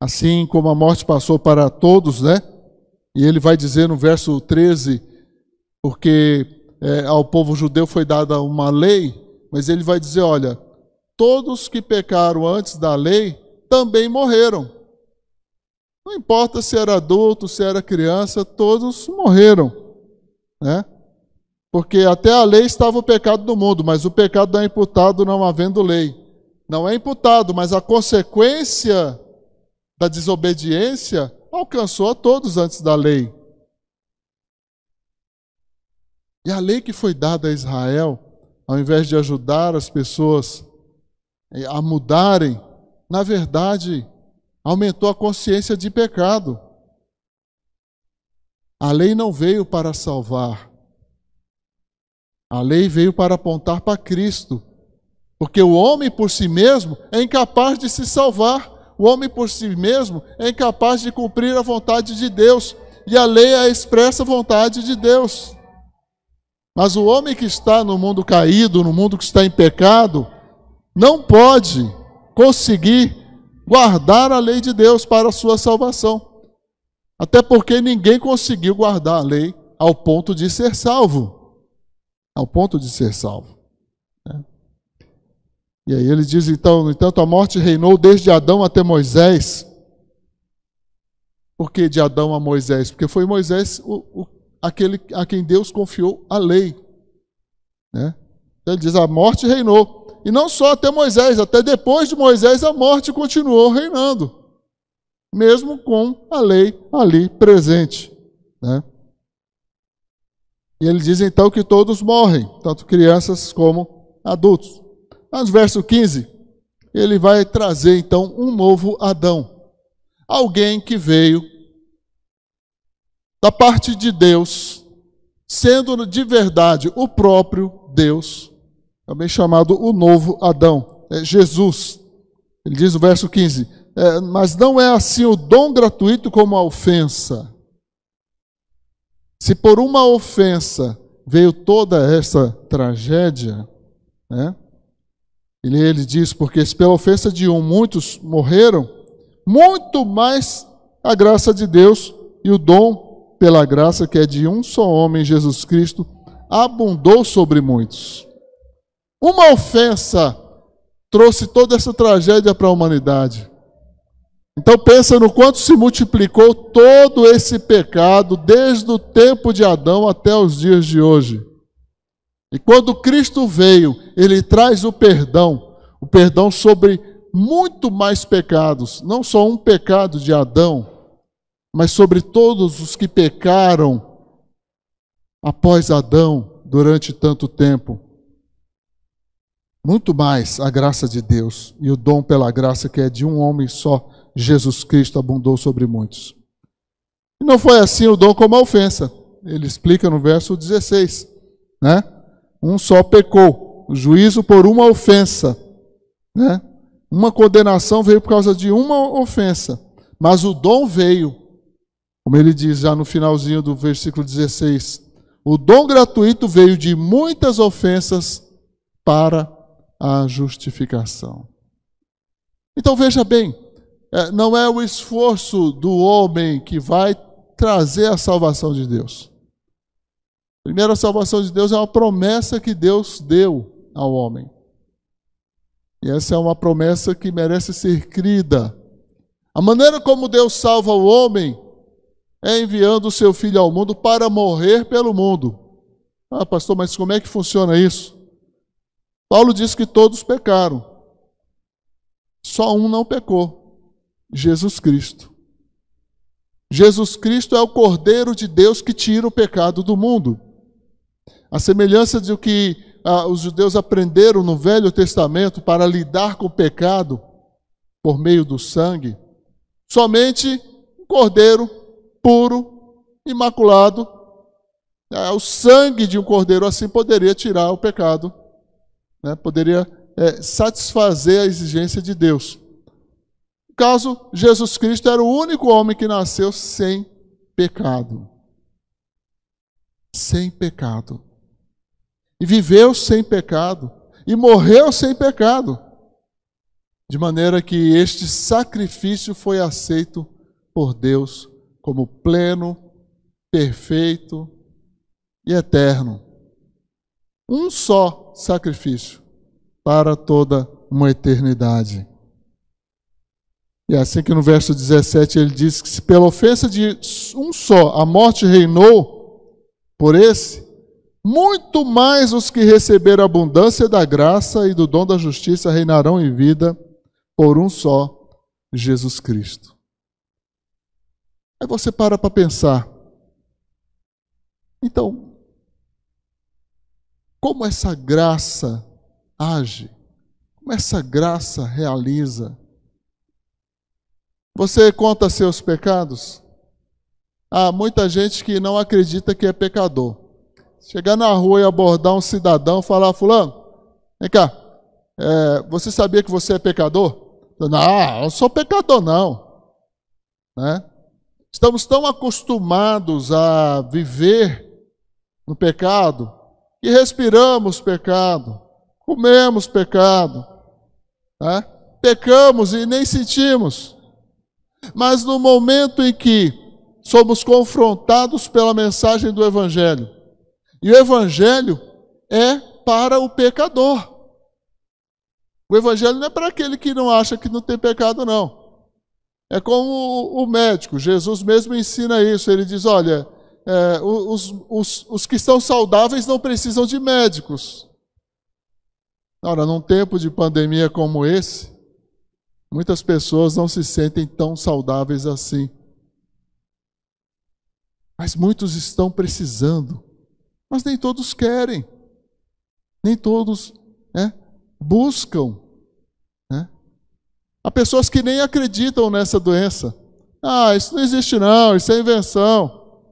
S3: Assim como a morte passou para todos, E ele vai dizer no verso 13, porque ao povo judeu foi dada uma lei, mas ele vai dizer, olha, todos que pecaram antes da lei também morreram. Não importa se era adulto, se era criança, todos morreram, Porque até a lei estava o pecado do mundo, mas o pecado não é imputado não havendo lei. Não é imputado, mas a consequência da desobediência alcançou a todos antes da lei. E a lei que foi dada a Israel, ao invés de ajudar as pessoas a mudarem, na verdade, aumentou a consciência de pecado. A lei não veio para salvar. A lei veio para apontar para Cristo. Porque o homem por si mesmo é incapaz de se salvar. O homem por si mesmo é incapaz de cumprir a vontade de Deus. E a lei é a expressa vontade de Deus. Mas o homem que está no mundo caído, no mundo que está em pecado, não pode conseguir guardar a lei de Deus para a sua salvação. Até porque ninguém conseguiu guardar a lei ao ponto de ser salvo. Ao ponto de ser salvo. E aí ele diz, então, no entanto, a morte reinou desde Adão até Moisés. Por que de Adão a Moisés? Porque foi Moisés aquele a quem Deus confiou a lei. Ele diz, a morte reinou. E não só até Moisés, até depois de Moisés a morte continuou reinando. Mesmo com a lei ali presente. E ele diz então que todos morrem, tanto crianças como adultos. Mas no verso 15, ele vai trazer então um novo Adão. Alguém que veio da parte de Deus, sendo de verdade o próprio Deus, também chamado o novo Adão, é Jesus. Ele diz no verso 15, mas não é assim o dom gratuito como a ofensa. Se por uma ofensa veio toda essa tragédia, ele diz, porque se pela ofensa de um muitos morreram, muito mais a graça de Deus e o dom pela graça que é de um só homem, Jesus Cristo, abundou sobre muitos. Uma ofensa trouxe toda essa tragédia para a humanidade. Então pensa no quanto se multiplicou todo esse pecado desde o tempo de Adão até os dias de hoje. E quando Cristo veio, ele traz o perdão sobre muito mais pecados, não só um pecado de Adão, mas sobre todos os que pecaram após Adão durante tanto tempo. Muito mais a graça de Deus e o dom pela graça que é de um homem só, Jesus Cristo, abundou sobre muitos. E não foi assim o dom como a ofensa. Ele explica no verso 16, né? Um só pecou, o juízo por uma ofensa, né? Uma condenação veio por causa de uma ofensa, mas o dom veio, como ele diz já no finalzinho do versículo 16, o dom gratuito veio de muitas ofensas para a justificação. Então veja bem, não é o esforço do homem que vai trazer a salvação de Deus. Primeiro, a salvação de Deus é uma promessa que Deus deu ao homem. E essa é uma promessa que merece ser crida. A maneira como Deus salva o homem é enviando o seu Filho ao mundo para morrer pelo mundo. Ah, pastor, mas como é que funciona isso? Paulo diz que todos pecaram. Só um não pecou. Jesus Cristo. Jesus Cristo é o Cordeiro de Deus que tira o pecado do mundo. A semelhança do que os judeus aprenderam no Velho Testamento para lidar com o pecado por meio do sangue, somente um cordeiro puro, imaculado, o sangue de um cordeiro assim poderia tirar o pecado, né? Poderia satisfazer a exigência de Deus. No caso, Jesus Cristo era o único homem que nasceu sem pecado. Sem pecado. E viveu sem pecado, e morreu sem pecado, de maneira que este sacrifício foi aceito por Deus como pleno, perfeito e eterno. Um só sacrifício para toda uma eternidade. E é assim que no verso 17 ele diz que se pela ofensa de um só a morte reinou por esse, muito mais os que receberam a abundância da graça e do dom da justiça reinarão em vida por um só, Jesus Cristo. Aí você para pensar. Então, como essa graça age? Como essa graça realiza? Você conta seus pecados? Há muita gente que não acredita que é pecador. Chegar na rua e abordar um cidadão e falar, fulano, vem cá, você sabia que você é pecador? Não, eu sou pecador não. Né? Estamos tão acostumados a viver no pecado, que respiramos pecado, comemos pecado, né? Pecamos e nem sentimos. Mas no momento em que somos confrontados pela mensagem do Evangelho, e o Evangelho é para o pecador. O Evangelho não é para aquele que não acha que não tem pecado, não. É como o médico, Jesus mesmo ensina isso. Ele diz, olha, os que estão saudáveis não precisam de médicos. Ora, num tempo de pandemia como esse, muitas pessoas não se sentem tão saudáveis assim. Mas muitos estão precisando. Mas nem todos querem, nem todos buscam. Né? Há pessoas que nem acreditam nessa doença. Ah, isso não existe não, isso é invenção.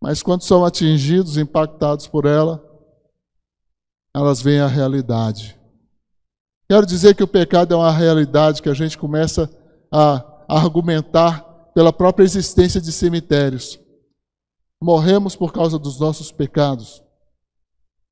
S3: Mas quando são atingidos, impactados por ela, elas veem a realidade. Quero dizer que o pecado é uma realidade que a gente começa a argumentar pela própria existência de cemitérios. Morremos por causa dos nossos pecados.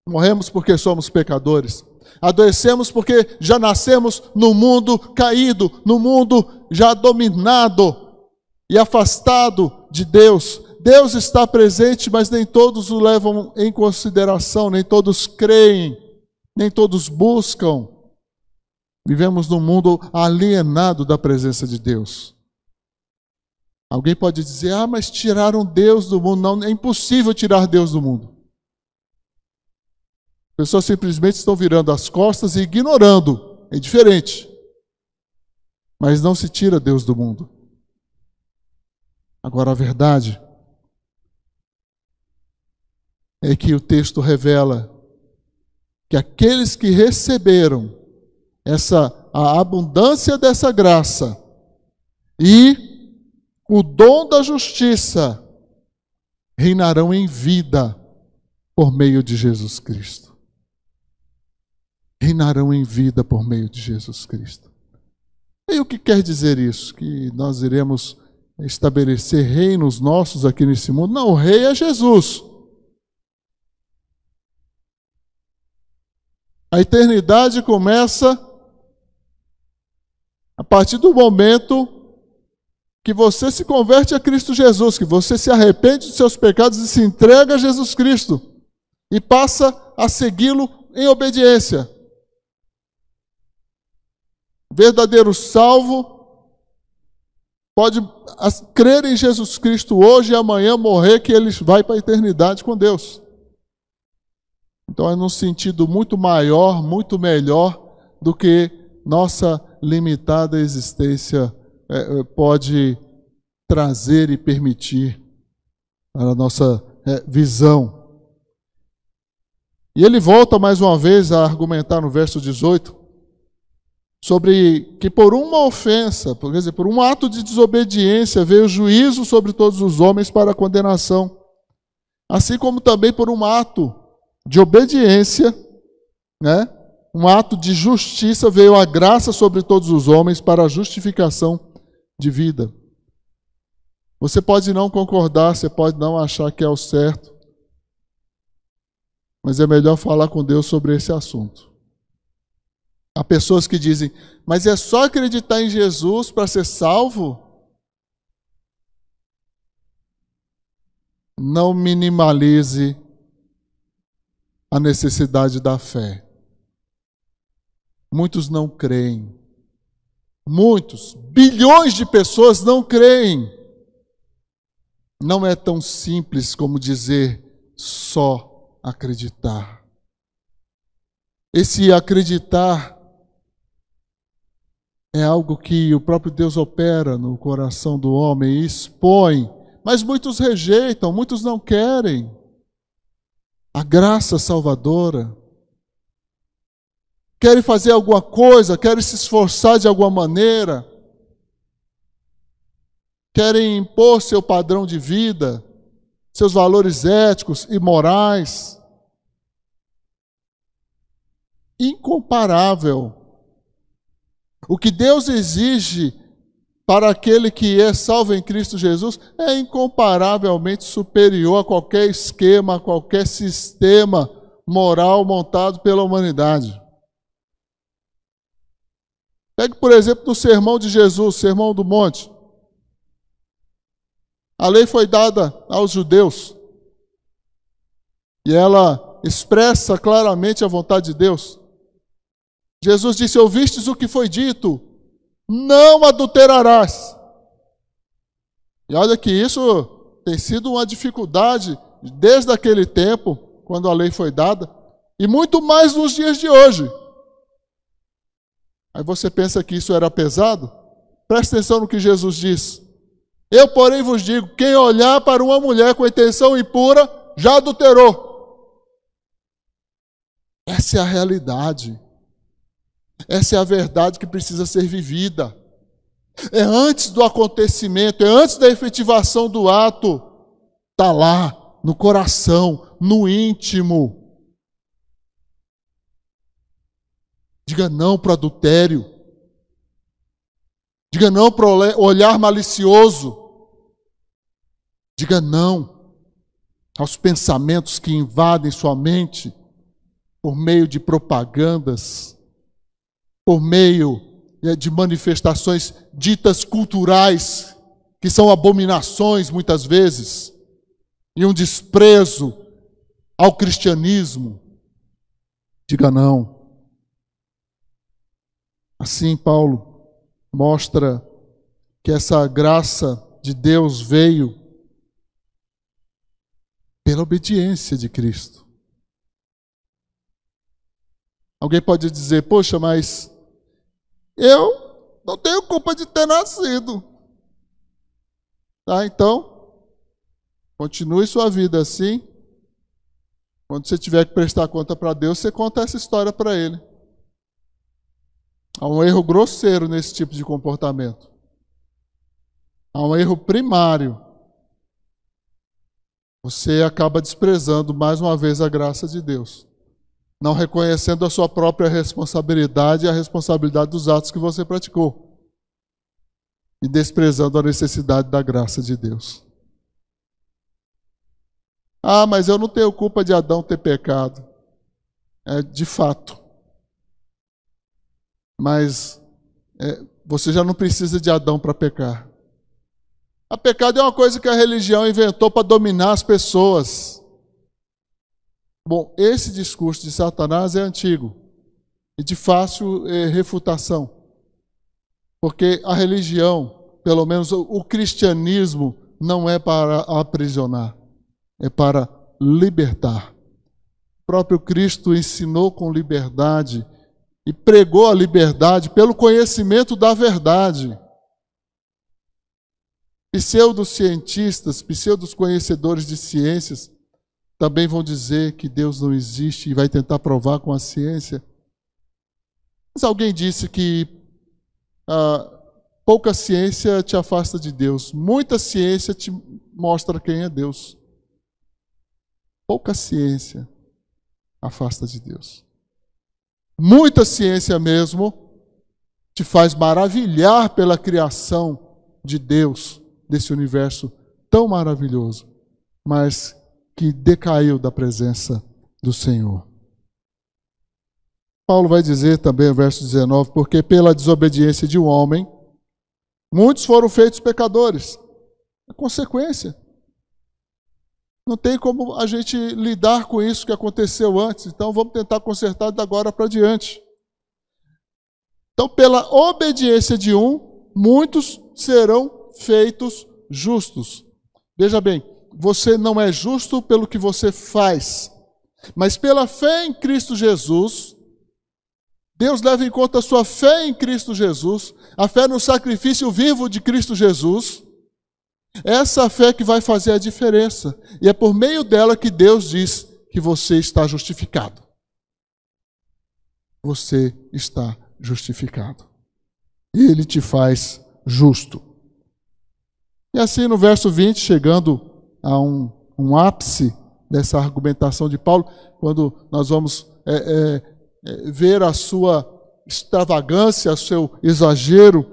S3: Morremos porque somos pecadores. Adoecemos porque já nascemos no mundo caído, no mundo já dominado e afastado de Deus. Deus está presente, mas nem todos o levam em consideração, nem todos creem, nem todos buscam. Vivemos num mundo alienado da presença de Deus. Alguém pode dizer, mas tiraram Deus do mundo. Não, é impossível tirar Deus do mundo. Pessoas simplesmente estão virando as costas e ignorando. É diferente. Mas não se tira Deus do mundo. Agora, a verdade é que o texto revela que aqueles que receberam a abundância dessa graça e o dom da justiça reinarão em vida por meio de Jesus Cristo. Reinarão em vida por meio de Jesus Cristo. E o que quer dizer isso? Que nós iremos estabelecer reinos nossos aqui nesse mundo? Não, o rei é Jesus. A eternidade começa a partir do momento que você se converte a Cristo Jesus, que você se arrepende dos seus pecados e se entrega a Jesus Cristo e passa a segui-lo em obediência. Verdadeiro salvo pode crer em Jesus Cristo hoje e amanhã morrer, que ele vai para a eternidade com Deus. Então é num sentido muito maior, muito melhor do que nossa limitada existência pode trazer e permitir a nossa visão. E ele volta mais uma vez a argumentar no verso 18 sobre que por uma ofensa, quer dizer, por um ato de desobediência veio juízo sobre todos os homens para a condenação, assim como também por um ato de obediência, né? Um ato de justiça veio a graça sobre todos os homens para a justificação de vida. Você pode não concordar, você pode não achar que é o certo, mas é melhor falar com Deus sobre esse assunto. Há pessoas que dizem, mas é só acreditar em Jesus para ser salvo? Não minimalize a necessidade da fé. Muitos não creem. Muitos, bilhões de pessoas não creem. Não é tão simples como dizer só acreditar. Esse acreditar é algo que o próprio Deus opera no coração do homem e expõe, mas muitos rejeitam, muitos não querem a graça salvadora. Querem fazer alguma coisa, querem se esforçar de alguma maneira, querem impor seu padrão de vida, seus valores éticos e morais. Incomparável. O que Deus exige para aquele que é salvo em Cristo Jesus é incomparavelmente superior a qualquer esquema, a qualquer sistema moral montado pela humanidade. Pegue, por exemplo, o sermão de Jesus, o Sermão do Monte. A lei foi dada aos judeus e ela expressa claramente a vontade de Deus. Jesus disse, ouvistes o que foi dito, não adulterarás. E olha que isso tem sido uma dificuldade desde aquele tempo, quando a lei foi dada, e muito mais nos dias de hoje. Aí você pensa que isso era pesado? Presta atenção no que Jesus diz. Eu, porém, vos digo, quem olhar para uma mulher com intenção impura, já adulterou. Essa é a realidade. Essa é a verdade que precisa ser vivida. É antes do acontecimento, é antes da efetivação do ato. Está lá, no coração, no íntimo. Diga não para o adultério. Diga não para o olhar malicioso. Diga não aos pensamentos que invadem sua mente por meio de propagandas, por meio de manifestações ditas culturais, que são abominações muitas vezes, e um desprezo ao cristianismo. Diga não. Assim, Paulo mostra que essa graça de Deus veio pela obediência de Cristo. Alguém pode dizer, poxa, mas eu não tenho culpa de ter nascido. Tá, então, continue sua vida assim, Quando você tiver que prestar conta para Deus, você conta essa história para Ele. Há um erro grosseiro nesse tipo de comportamento. Há um erro primário. Você acaba desprezando mais uma vez a graça de Deus, não reconhecendo a sua própria responsabilidade e a responsabilidade dos atos que você praticou, e desprezando a necessidade da graça de Deus. Ah, mas eu não tenho culpa de Adão ter pecado. É de fato. Mas você já não precisa de Adão para pecar. A pecado é uma coisa que a religião inventou para dominar as pessoas. Bom, esse discurso de Satanás é antigo e de fácil refutação. Porque a religião, pelo menos o cristianismo, não é para aprisionar, é para libertar. O próprio Cristo ensinou com liberdade e pregou a liberdade pelo conhecimento da verdade. Pseudocientistas, pseudos-conhecedores de ciências também vão dizer que Deus não existe e vai tentar provar com a ciência. Mas alguém disse que pouca ciência te afasta de Deus, muita ciência te mostra quem é Deus. Pouca ciência afasta de Deus. Muita ciência mesmo te faz maravilhar pela criação de Deus, desse universo tão maravilhoso, mas que decaiu da presença do Senhor. Paulo vai dizer também no verso 19, porque pela desobediência de um homem, muitos foram feitos pecadores. É consequência. Não tem como a gente lidar com isso que aconteceu antes, então vamos tentar consertar da agora para diante. Então, pela obediência de um, muitos serão feitos justos. Veja bem, você não é justo pelo que você faz, mas pela fé em Cristo Jesus. Deus leva em conta a sua fé em Cristo Jesus, a fé no sacrifício vivo de Cristo Jesus. Essa fé que vai fazer a diferença, e é por meio dela que Deus diz que você está justificado. Você está justificado. Ele te faz justo. E assim no verso 20, chegando a um ápice dessa argumentação de Paulo, quando nós vamos ver a sua extravagância, o seu exagero,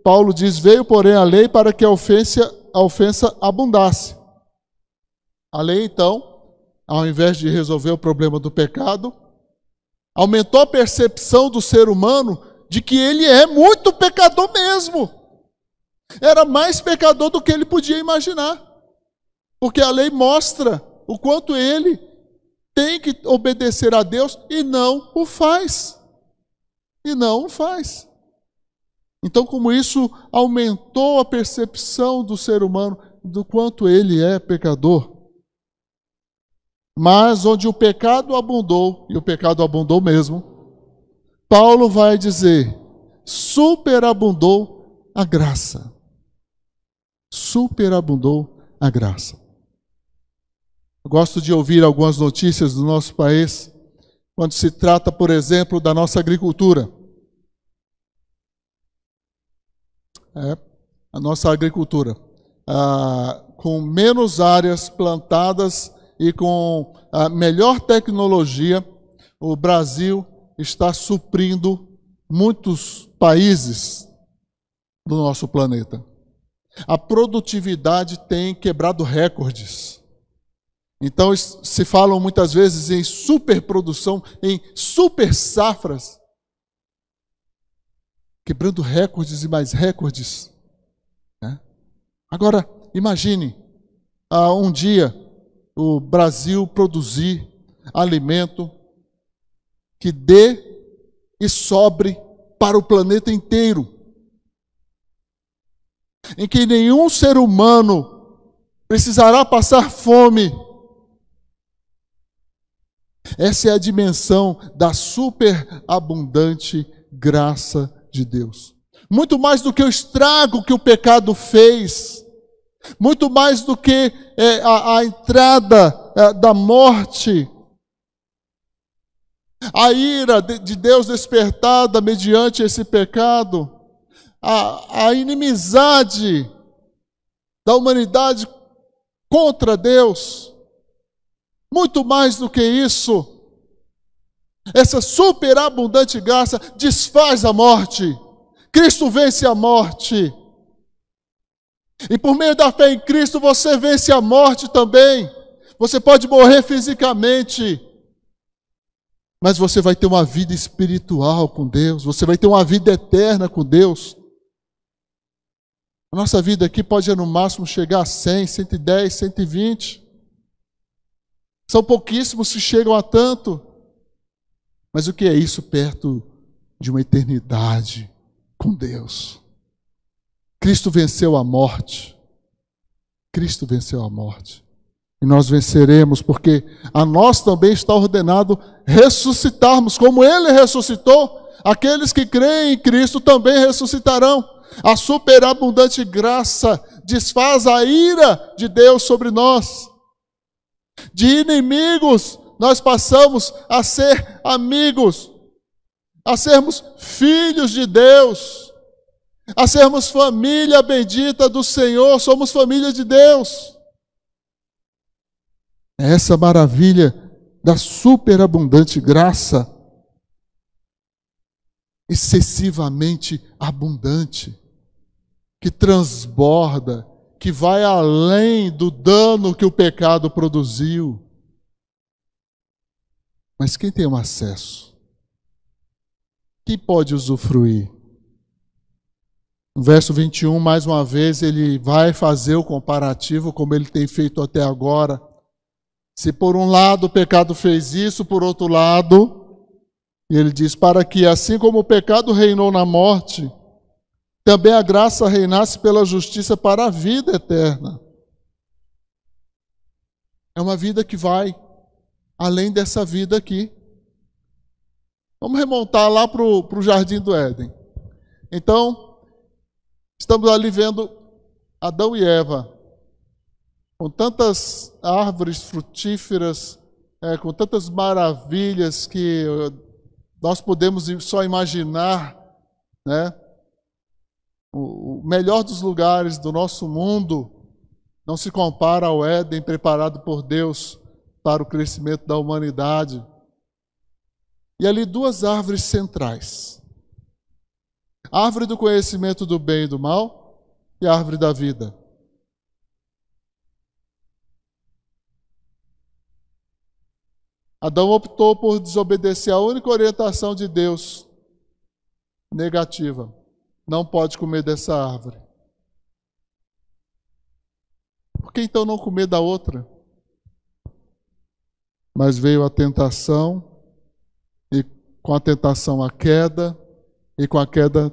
S3: Paulo diz, veio porém a lei para que a ofensa abundasse. A lei, então, ao invés de resolver o problema do pecado, aumentou a percepção do ser humano de que ele é muito pecador mesmo. Era mais pecador do que ele podia imaginar. Porque a lei mostra o quanto ele tem que obedecer a Deus e não o faz. E não o faz. Então, como isso aumentou a percepção do ser humano do quanto ele é pecador. Mas onde o pecado abundou, e o pecado abundou mesmo, Paulo vai dizer, superabundou a graça. Superabundou a graça. Eu gosto de ouvir algumas notícias do nosso país, quando se trata, por exemplo, da nossa agricultura. A nossa agricultura, com menos áreas plantadas e com a melhor tecnologia, o Brasil está suprindo muitos países do nosso planeta. A produtividade tem quebrado recordes. Então se falam muitas vezes em superprodução, em super safras, quebrando recordes e mais recordes. Agora, imagine, um dia o Brasil produzir alimento que dê e sobre para o planeta inteiro, em que nenhum ser humano precisará passar fome. Essa é a dimensão da superabundante graça de Deus. Muito mais do que o estrago que o pecado fez, muito mais do que a entrada da morte A ira de Deus despertada mediante esse pecado, a inimizade da humanidade contra Deus. Muito mais do que isso, essa superabundante graça desfaz a morte. Cristo vence a morte. E por meio da fé em Cristo você vence a morte também. Você pode morrer fisicamente, mas você vai ter uma vida espiritual com Deus. Você vai ter uma vida eterna com Deus. A nossa vida aqui pode no máximo chegar a 100, 110, 120. São pouquíssimos que chegam a tanto. Mas o que é isso perto de uma eternidade com Deus? Cristo venceu a morte. Cristo venceu a morte. E nós venceremos, porque a nós também está ordenado ressuscitarmos, como Ele ressuscitou. Aqueles que creem em Cristo também ressuscitarão. A superabundante graça desfaz a ira de Deus sobre nós. De inimigos, nós passamos a ser amigos, a sermos filhos de Deus, a sermos família bendita do Senhor, somos família de Deus. É essa maravilha da superabundante graça, excessivamente abundante, que transborda, que vai além do dano que o pecado produziu. Mas quem tem o acesso? Quem pode usufruir? No verso 21, mais uma vez, ele vai fazer o comparativo, como ele tem feito até agora. Se por um lado o pecado fez isso, por outro lado, ele diz, para que assim como o pecado reinou na morte, também a graça reinasse pela justiça para a vida eterna. É uma vida que vai além dessa vida aqui. Vamos remontar lá para o Jardim do Éden. Então, estamos ali vendo Adão e Eva, com tantas árvores frutíferas, com tantas maravilhas que nós podemos só imaginar, né? O melhor dos lugares do nosso mundo não se compara ao Éden preparado por Deus para o crescimento da humanidade. E ali duas árvores centrais. A árvore do conhecimento do bem e do mal e a árvore da vida. Adão optou por desobedecer a única orientação de Deus, negativa. Não pode comer dessa árvore. Por que então não comer da outra? Mas veio a tentação, e com a tentação a queda, e com a queda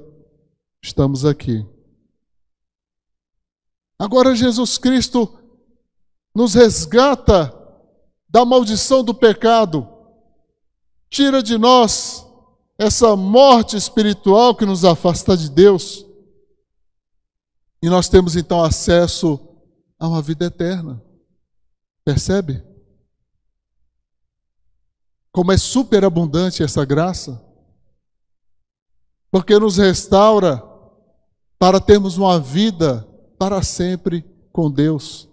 S3: estamos aqui. Agora Jesus Cristo nos resgata da maldição do pecado, tira de nós essa morte espiritual que nos afasta de Deus, e nós temos então acesso a uma vida eterna. Percebe? Como é superabundante essa graça, porque nos restaura para termos uma vida para sempre com Deus,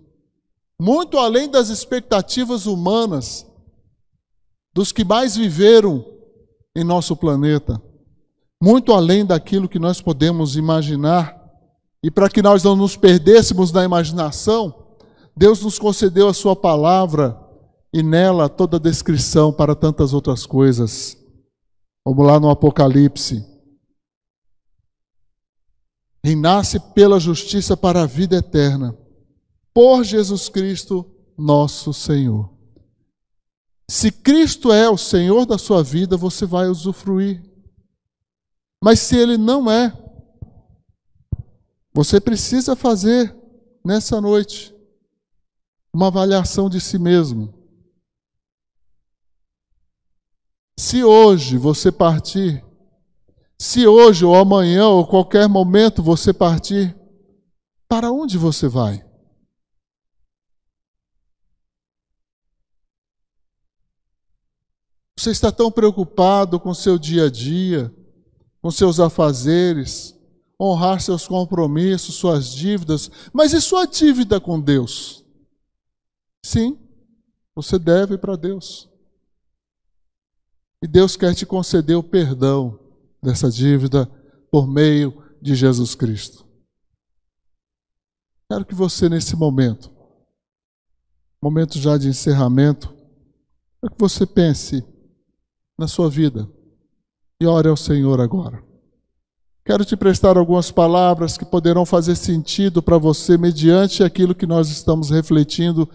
S3: muito além das expectativas humanas dos que mais viveram em nosso planeta, muito além daquilo que nós podemos imaginar. E para que nós não nos perdêssemos na imaginação, Deus nos concedeu a sua palavra e nela toda a descrição para tantas outras coisas. Vamos lá no Apocalipse. Reinasse pela justiça para a vida eterna, por Jesus Cristo, nosso Senhor. Se Cristo é o Senhor da sua vida, você vai usufruir. Mas se Ele não é, você precisa fazer nessa noite uma avaliação de si mesmo. Se hoje você partir, se hoje ou amanhã ou qualquer momento você partir, para onde você vai? Você está tão preocupado com o seu dia a dia, com seus afazeres, honrar seus compromissos, suas dívidas, mas e sua dívida com Deus? Sim, você deve para Deus. E Deus quer te conceder o perdão dessa dívida por meio de Jesus Cristo. Quero que você, nesse momento já de encerramento, quero que você pense na sua vida e ore ao Senhor agora. Quero te prestar algumas palavras que poderão fazer sentido para você mediante aquilo que nós estamos refletindo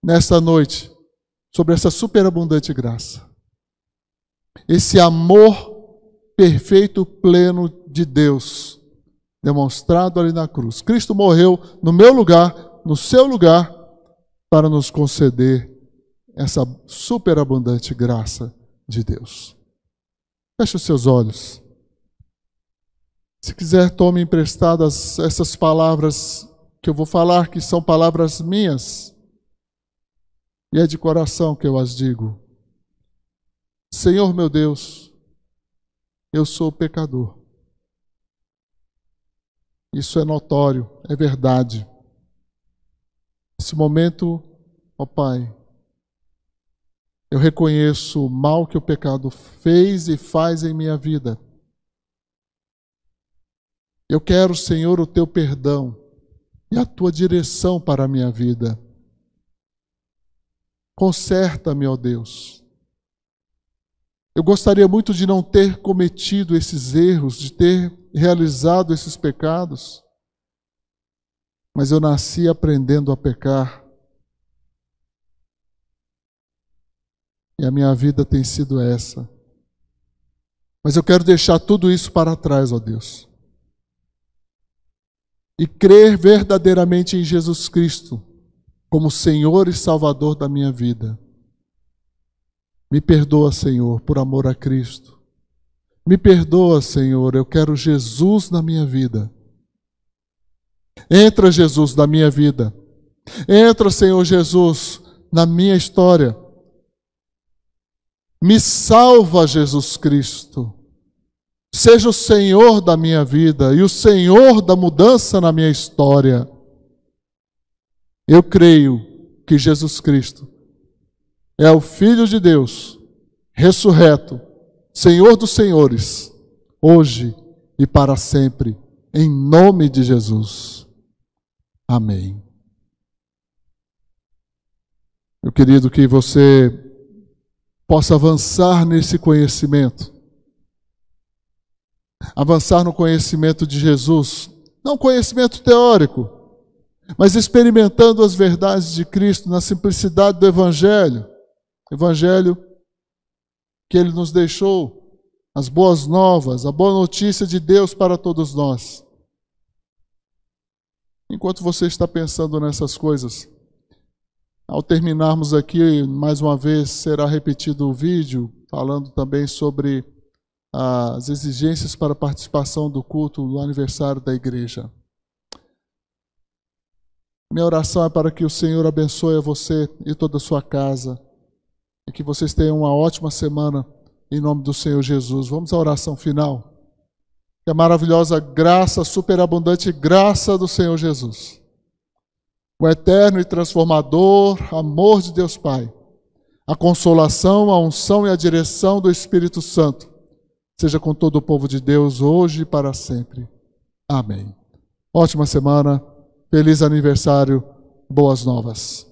S3: nesta noite, sobre essa superabundante graça. Esse amor perfeito, pleno de Deus, demonstrado ali na cruz. Cristo morreu no meu lugar, no seu lugar, para nos conceder essa superabundante graça de Deus. Feche os seus olhos. Se quiser, tome emprestadas essas palavras que eu vou falar, que são palavras minhas, e é de coração que eu as digo. Senhor meu Deus, eu sou pecador. Isso é notório, é verdade. Nesse momento, ó Pai, eu reconheço o mal que o pecado fez e faz em minha vida. Eu quero, Senhor, o Teu perdão e a Tua direção para a minha vida. Conserta-me, ó Deus. Eu gostaria muito de não ter cometido esses erros, de ter realizado esses pecados, mas eu nasci aprendendo a pecar. E a minha vida tem sido essa. Mas eu quero deixar tudo isso para trás, ó Deus. E crer verdadeiramente em Jesus Cristo como Senhor e Salvador da minha vida. Me perdoa, Senhor, por amor a Cristo. Me perdoa, Senhor, eu quero Jesus na minha vida. Entra, Jesus, na minha vida. Entra, Senhor Jesus, na minha história. Me salva, Jesus Cristo. Seja o Senhor da minha vida e o Senhor da mudança na minha história. Eu creio que Jesus Cristo é o Filho de Deus, ressurreto, Senhor dos senhores, hoje e para sempre, em nome de Jesus. Amém. Meu querido, que você possa avançar nesse conhecimento. Avançar no conhecimento de Jesus, não conhecimento teórico, mas experimentando as verdades de Cristo na simplicidade do Evangelho. Evangelho que Ele nos deixou, as boas novas, a boa notícia de Deus para todos nós. Enquanto você está pensando nessas coisas, ao terminarmos aqui, mais uma vez será repetido o vídeo, falando também sobre as exigências para a participação do culto do aniversário da igreja. Minha oração é para que o Senhor abençoe a você e toda a sua casa, e que vocês tenham uma ótima semana, em nome do Senhor Jesus. Vamos à oração final. Que a maravilhosa graça, superabundante graça do Senhor Jesus, o eterno e transformador amor de Deus Pai, a consolação, a unção e a direção do Espírito Santo, seja com todo o povo de Deus, hoje e para sempre. Amém. Ótima semana, feliz aniversário, boas novas.